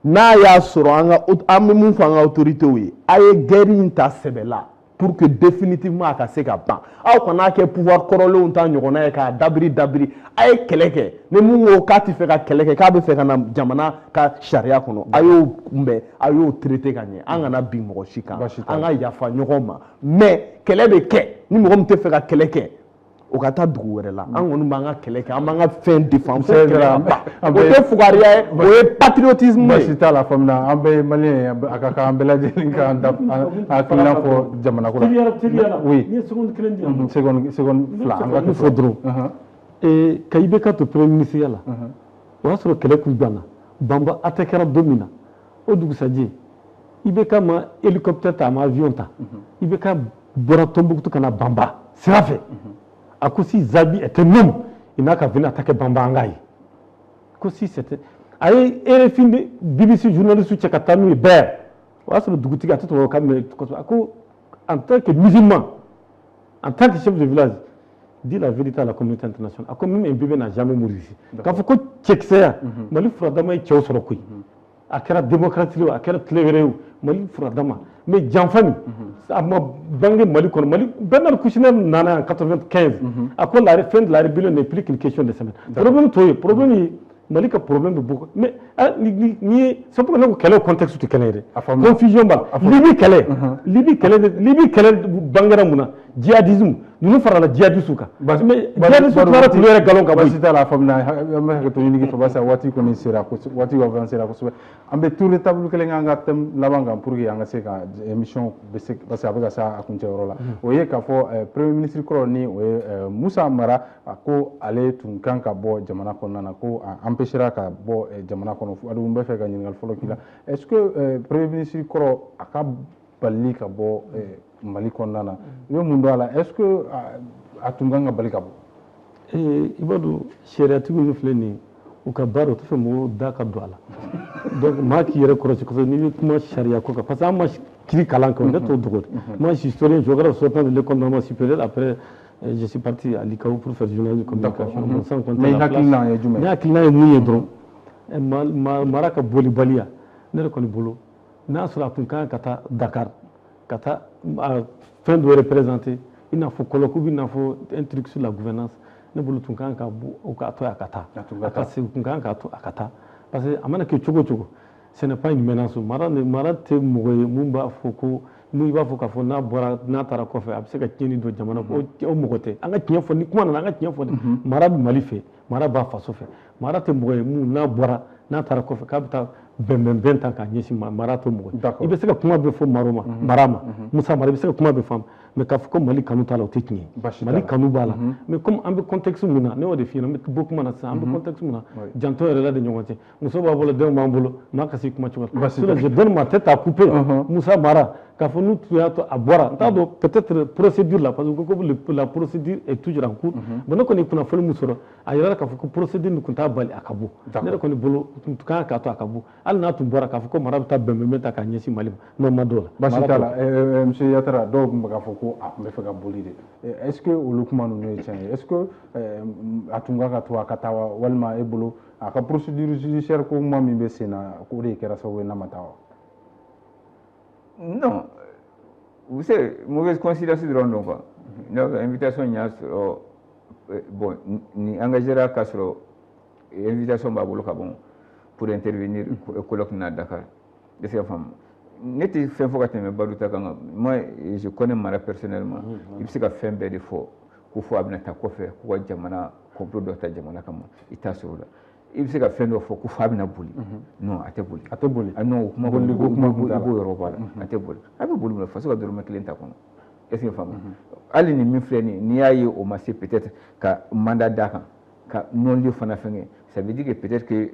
na ya soro anga am mun fa anga autorité wi ay guerre inta sebela pour que définitivement aka se ka ban aw kana ke pouvoir korolo unta nyogona e ka dabri ay keleke ne mun o ka ti fe ka keleke ka be fe kana jamana ka sharia kono ayo kumbe ayo traiter ka nye anga na bi mo shika anga yafa nyogoma mais kele be ke ni mo mte fe ka keleke o ka ta dugu wɛrɛ la an kɔni b'an ka kɛlɛ kɛ an b'an ka fɛn défend fo kɛlɛ o tɛ fugariya ye o ye patriotisme ye basi t'a la faamuna an bɛ maliyɛn a ka kan an bɛɛ lajɛlen ka hakilina fɔ jamana ko la oui ni seconde kelen di yan seconde fila an ka fɔ dɔrɔn ka i bɛ ka to premier ministre la o y'a sɔrɔ kɛlɛ kun ganna banba attaquera don min na o dugusajɛ i bɛ ka ma hélicoptère ta a ma avion ta i bɛ ka bɔra Tombouctou ka na banba sira fɛ a ko si Zabi était un homme, il n'a qu'à venir attaquer Bamba Angaï. Si c'était. Aïe, RFI, BBC journaliste, tu as nous Ber. Voilà, c'est le Dougouti à tout le monde. En tant que musulman, en tant que chef de village, dis la vérité à la communauté internationale. A comme même un bébé n'a jamais mouru ici. Quand il faut que tu checkes ça, il faut que tu aies a kɛra démocratie a kɛra tile wɛrɛ ye Mali furadama ma mais janfani a ma bange Mali kɔnɔ Mali Bernard Kouchner nana en 95 a ko la fin de la rébellion n'est plus qu'une question de semaine problème to ye problème ye Mali ka problème bɛ beaucoup mais ni c'est pourquoi ne ko kɛlɛ contexte tɛ kɛlɛ ye dɛ confusion b'a Libye kɛlɛ bangera mun na djihadisme ninnu farala djihadistes kan mais djihadistes tilara k'u yɛrɛ galon ka bɔ basi t'a la a faamuna an bɛ hakɛ to ɲini kɛ basi waati kɔni sera waati avancera kosɛbɛ an bɛ tour de table kelen kan ka thème laban kan pour que an ka se ka émission bɛ se parce que a bɛ ka se a kuncɛyɔrɔ la o ye k'a fɔ premier ministre kɔrɔ ni o ye Musa Mara a ko ale tun kan ka bɔ jamana kɔnɔna na ko a empêchera ka bɔ jamana kɔnɔ Adu n bɛ fɛ ka ɲininkali fɔlɔ k'i la est-ce que premier ministre kɔrɔ a ka bali ka bɔ Mali kɔnɔna na i bɛ mun dɔn a la est-ce que a tun kan ka bali ka bɔ i b'a dɔn sariyatigiw min filɛ nin ye u ka baara o tɛ fɛ mɔgɔw da ka don a la donc maa k'i yɛrɛ kɔrɔsi kosɛbɛ n'i bɛ kuma sariya ko kan parce que an ma kiri kalan kɛ ne t'o dogo moi je suis historien géographe sortant de l'école normale supérieure après je suis parti à l'ICAO pour faire journalisme communication sans compter la place ne hakilina ye mun ye dɔrɔn mara ka bolibaliya ne yɛrɛ kɔni bolo n'a sɔrɔ a tun kan ka taa Dakar ka taa fɛn dɔ représenter i n'a fɔ colloque ou i n'a fɔ un truc sur la gouvernance ne bolo tun kan ka bɔ o ka to a ka taa a ka se tun kan ka to a ka taa parce que a mana kɛ cogo cogo ce n'est pas une menace mara tɛ mɔgɔ ye mun b'a fɔ ko mun i b'a fɔ k'a fɔ n'a taara kɔfɛ a bɛ se ka tiɲɛni don jamana o mɔgɔ tɛ an ka tiɲɛ fɔ ni kuma nana an ka tiɲɛ fɔ dɛ mara bɛ Mali fɛ mara b'a faso fɛ mara tɛ mɔgɔ ye mun n'a bɔra n'a taara kɔfɛ k'a bɛ taa bɛnbɛn ta k'a ɲɛsin mara tɛ mɔgɔ i bɛ se ka kuma bɛ fɔ mara ma Musa Mara i bɛ se ka kuma bɛ fɔ mais k'a fɔ ko Mali kanu t'a la o tɛ tiɲɛ ye Mali kanu b'a la mais comme an bɛ contexte mun na ne y'o de f'i ɲɛna n bɛ bɔ kuma na sisan an bɛ contexte mun na janto yɛrɛ la de ɲɔgɔn cɛ muso b'a bolo denw b'an bolo maa ka se kuma cogo la sinon je donne ma tête à couper Musa Mara k'a fɔ n'u tun y'a to a bɔra n t'a dɔn peut-être procédure la parce que ko la procédure est toujours en cours bon ne kɔni kunnafoni min sɔrɔ a yɛrɛ k'a fɔ ko procédure nin tun t'a bali a ka bɔ ne yɛrɛ kɔni bolo tun kan k'a to a ka bɔ hali n'a tun bɔra k'a fɔ ko mara bɛ taa bɛnbɛn ta k'a ɲɛsin Mali ma n'o ma dɔw la basi t'a la monsieur Yatara dɔw tun bɛ k'a fɔ ko a tun bɛ fɛ ka boli de est-ce que olu kuma ninnu ye tiɲɛ ye est-ce que a tun kan ka to a ka taa wa walima e bolo a ka procédure judiciaire ko kuma min bɛ sen na k'o de kɛra sababu ye n'a ma taa wa non vous savez mauvaise considération dɔrɔn don quoi donc invitation y'a sɔrɔ bon ni engagera k'a sɔrɔ invitation b'a bolo ka ban pour intervenir colloque na Dakar de se faamu ne tɛ fɛn fɔ ka tɛmɛ Badou ta kan moi je connais Mara personnellement i bɛ se ka fɛn bɛɛ de fɔ ko fɔ a bɛna taa kɔfɛ ko ka jamana complot dɔ ta jamana kama i t'a sɔrɔ o la i bɛ se ka fɛn dɔ fɔ ko fɔ a bɛna boli non a tɛ boli non kuma i b'o yɔrɔ bɔ a la a tɛ boli a bɛ boli faso ka dɔrɔmɛ kelen ta kɔnɔ est-ce que faamu hali ni min filɛ nin ye n'i y'a ye o ma se peut-être ka mandat d'a kan ka non-lieu fana fɛngɛ ça veut dire que peut-être que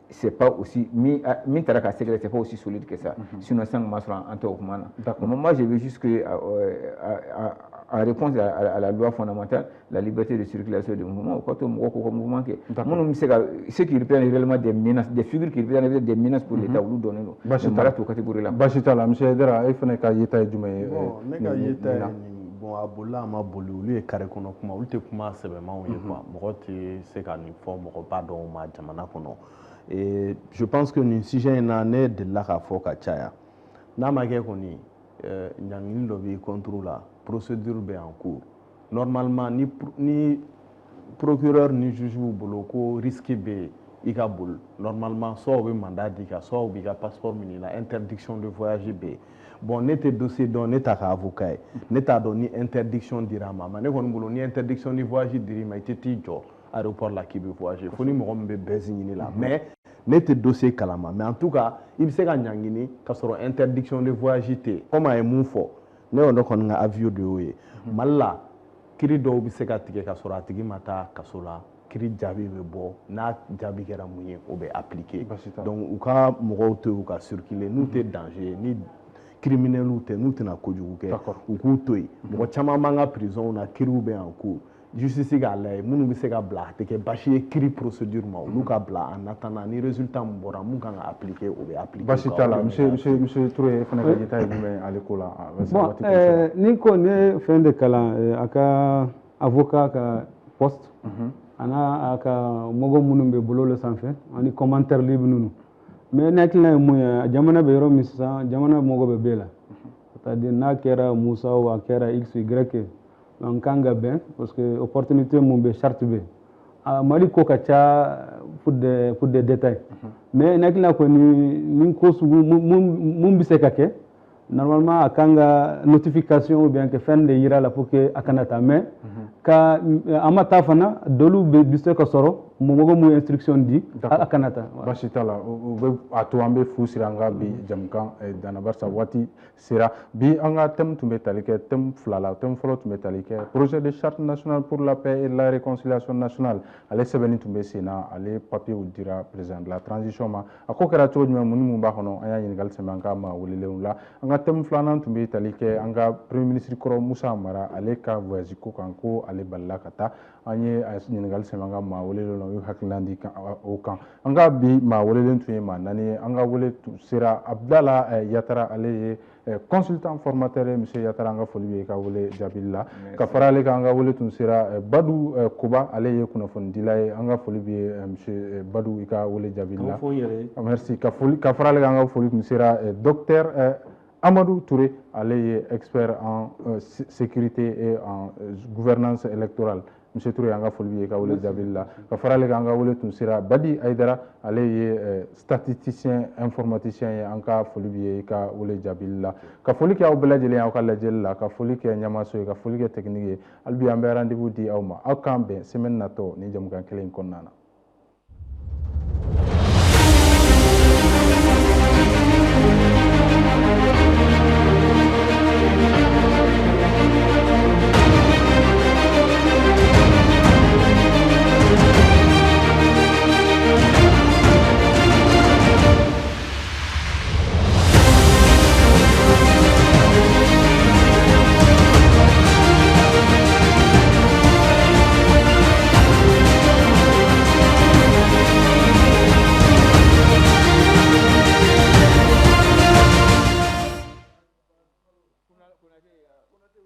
c'est pas aussi min taara ka sɛgɛrɛ c'est pas aussi solide que ça sinon san ma sɔrɔ an tɛ o kuma na moi je veux juste que en réponse à la loi fondamentale la liberté de circulation de mouvement ko to mɔgɔ ko mouvement kɛ minnu bɛ se ka ceux qui représentent réellement des menaces des figures qui représentent des menaces pour l'État olu dɔnnen don mara t'o catégorie la basi t'a la monsieur Yatara e fana ka yeta ye jumɛn ye ne ka yeta ye bon a bolila a ma boli olu ye carré kɔnɔ kuma olu tɛ kuma sɛbɛmanw ye quoi mɔgɔ tɛ se ka nin fɔ mɔgɔ ba dɔw ma jamana kɔnɔ et je pense que nin sujet in na ne delila k'a fɔ ka caya n'a ma kɛ kɔni ɲangini dɔ b'i contre la procédure bɛ en cours normalement ni procureur ni juge b'u bolo ko risque bɛ i ka boli normalement soit u bɛ mandat di ka soit u b'i ka passeport minɛ i la interdiction de voyage bɛ yen bon ne tɛ dossier dɔn ne t'a ka avocat ye ne t'a dɔn ni interdiction dira ma mais ne kɔni bolo ni interdiction de voyage dir'i ma i tɛ t'i jɔ aéroport la k'i bɛ voyager fo ni mɔgɔ min bɛ bɛnsi ɲini la mais ne tɛ dossier kalama mais en tout cas i bɛ se ka ɲangini ka sɔrɔ interdiction de voyage tɛ yen comme a ye mun fɔ ne kɔni ka avis de y'o ye Mali la kiiri dɔw bɛ se ka tigɛ ka sɔrɔ a tigi ma taa kaso la kiiri jaabi bɛ bɔ n'a jaabi kɛra mun ye o bɛ appliquer donc u ka mɔgɔw to yen u ka circuler n'u tɛ danger ye ni criminels tɛ n'u tɛna kojugu kɛ u k'u to yen mɔgɔ caman b'an ka prison na kiiriw bɛ en cours justice k'a lajɛ minnu bɛ se ka bila a tɛ kɛ basi ye kiiri procédure ma olu ka bila en attendant ni résultat min bɔra mun kan ka appliquer o bɛ appliquer basi t'a la monsieur Touré e fana ka yeta ye jumɛn ale ko la bon ni ko ne ye fɛn de kalan a ka avocat ka poste a n'a a ka mɔgɔ minnu bɛ bɔlɔlɔ sanfɛ ani commentaire libre ninnu mais nekk na mu jamana be yɔrɔ min sisan jamana mɔgɔ bɛ bɛɛ la c'est-à-dire n'a kɛra Musa ou a kɛra X Y donc kan ka bɛn parce que opportunité mun bɛ charte bɛ Mali ko ka ca pour des détails mais nekk na ko ni ko sugu mun bɛ se ka kɛ normalement a kan ka notification ou bien que fɛn de yira la pour que a kana taa mais ka a ma taa fana dolu bɛ se ka sɔrɔ mɔgɔ mun instruction di a kana taa basi t'a la o bɛ a to an bɛ fu sira an ka bi jamukan danna barisa waati sera bi an ka thème tun bɛ tali kɛ thème fila la thème fɔlɔ tun bɛ tali kɛ projet de charte nationale pour la paix et la réconciliation nationale ale sɛbɛnni tun bɛ sen na ale papiyew dira président de la transition ma a ko kɛra cogo jumɛn mun ni mun b'a kɔnɔ an y'a ɲininkali sɛmɛ an ka maa welelenw la an ka thème filanan tun bɛ tali kɛ an ka premier ministre kɔrɔ Musa Mara ale ka voyage ko kan ko ale balila ka taa an ye ɲininkali sɛmɛ an ka maa welelenw na u y'u hakilina di o kan an ka bi maa welelen tun ye maa naani ye an ka wele sera Abdala Yatara ale ye consultant formateur ye monsieur Yatara an ka foli bɛ i ka wele jaabili la ka fara ale kan an ka wele tun sera Badu Koba ale ye kunnafonidila ye an ka foli bɛ monsieur Badu i ka wele jaabili la merci ka fara ale kan an ka foli tun sera docteur Amadou Touré ale ye expert en sécurité et en gouvernance électorale monsieur Touré an ka foli bɛ i ka wele jaabili la ka fara ale kan an ka wele tun sera Badi Aydara ale ye statisticien informaticien ye an ka foli bɛ i ka wele jaabili la ka foli kɛ aw bɛɛ lajɛlen aw ka lajɛli la ka foli kɛ ɲɛmaaso ye ka foli kɛ technique ye hali bi an bɛ rendez-vous di aw ma aw k'an bɛn semaine natɔ ni jamukan kelen in kɔnɔna na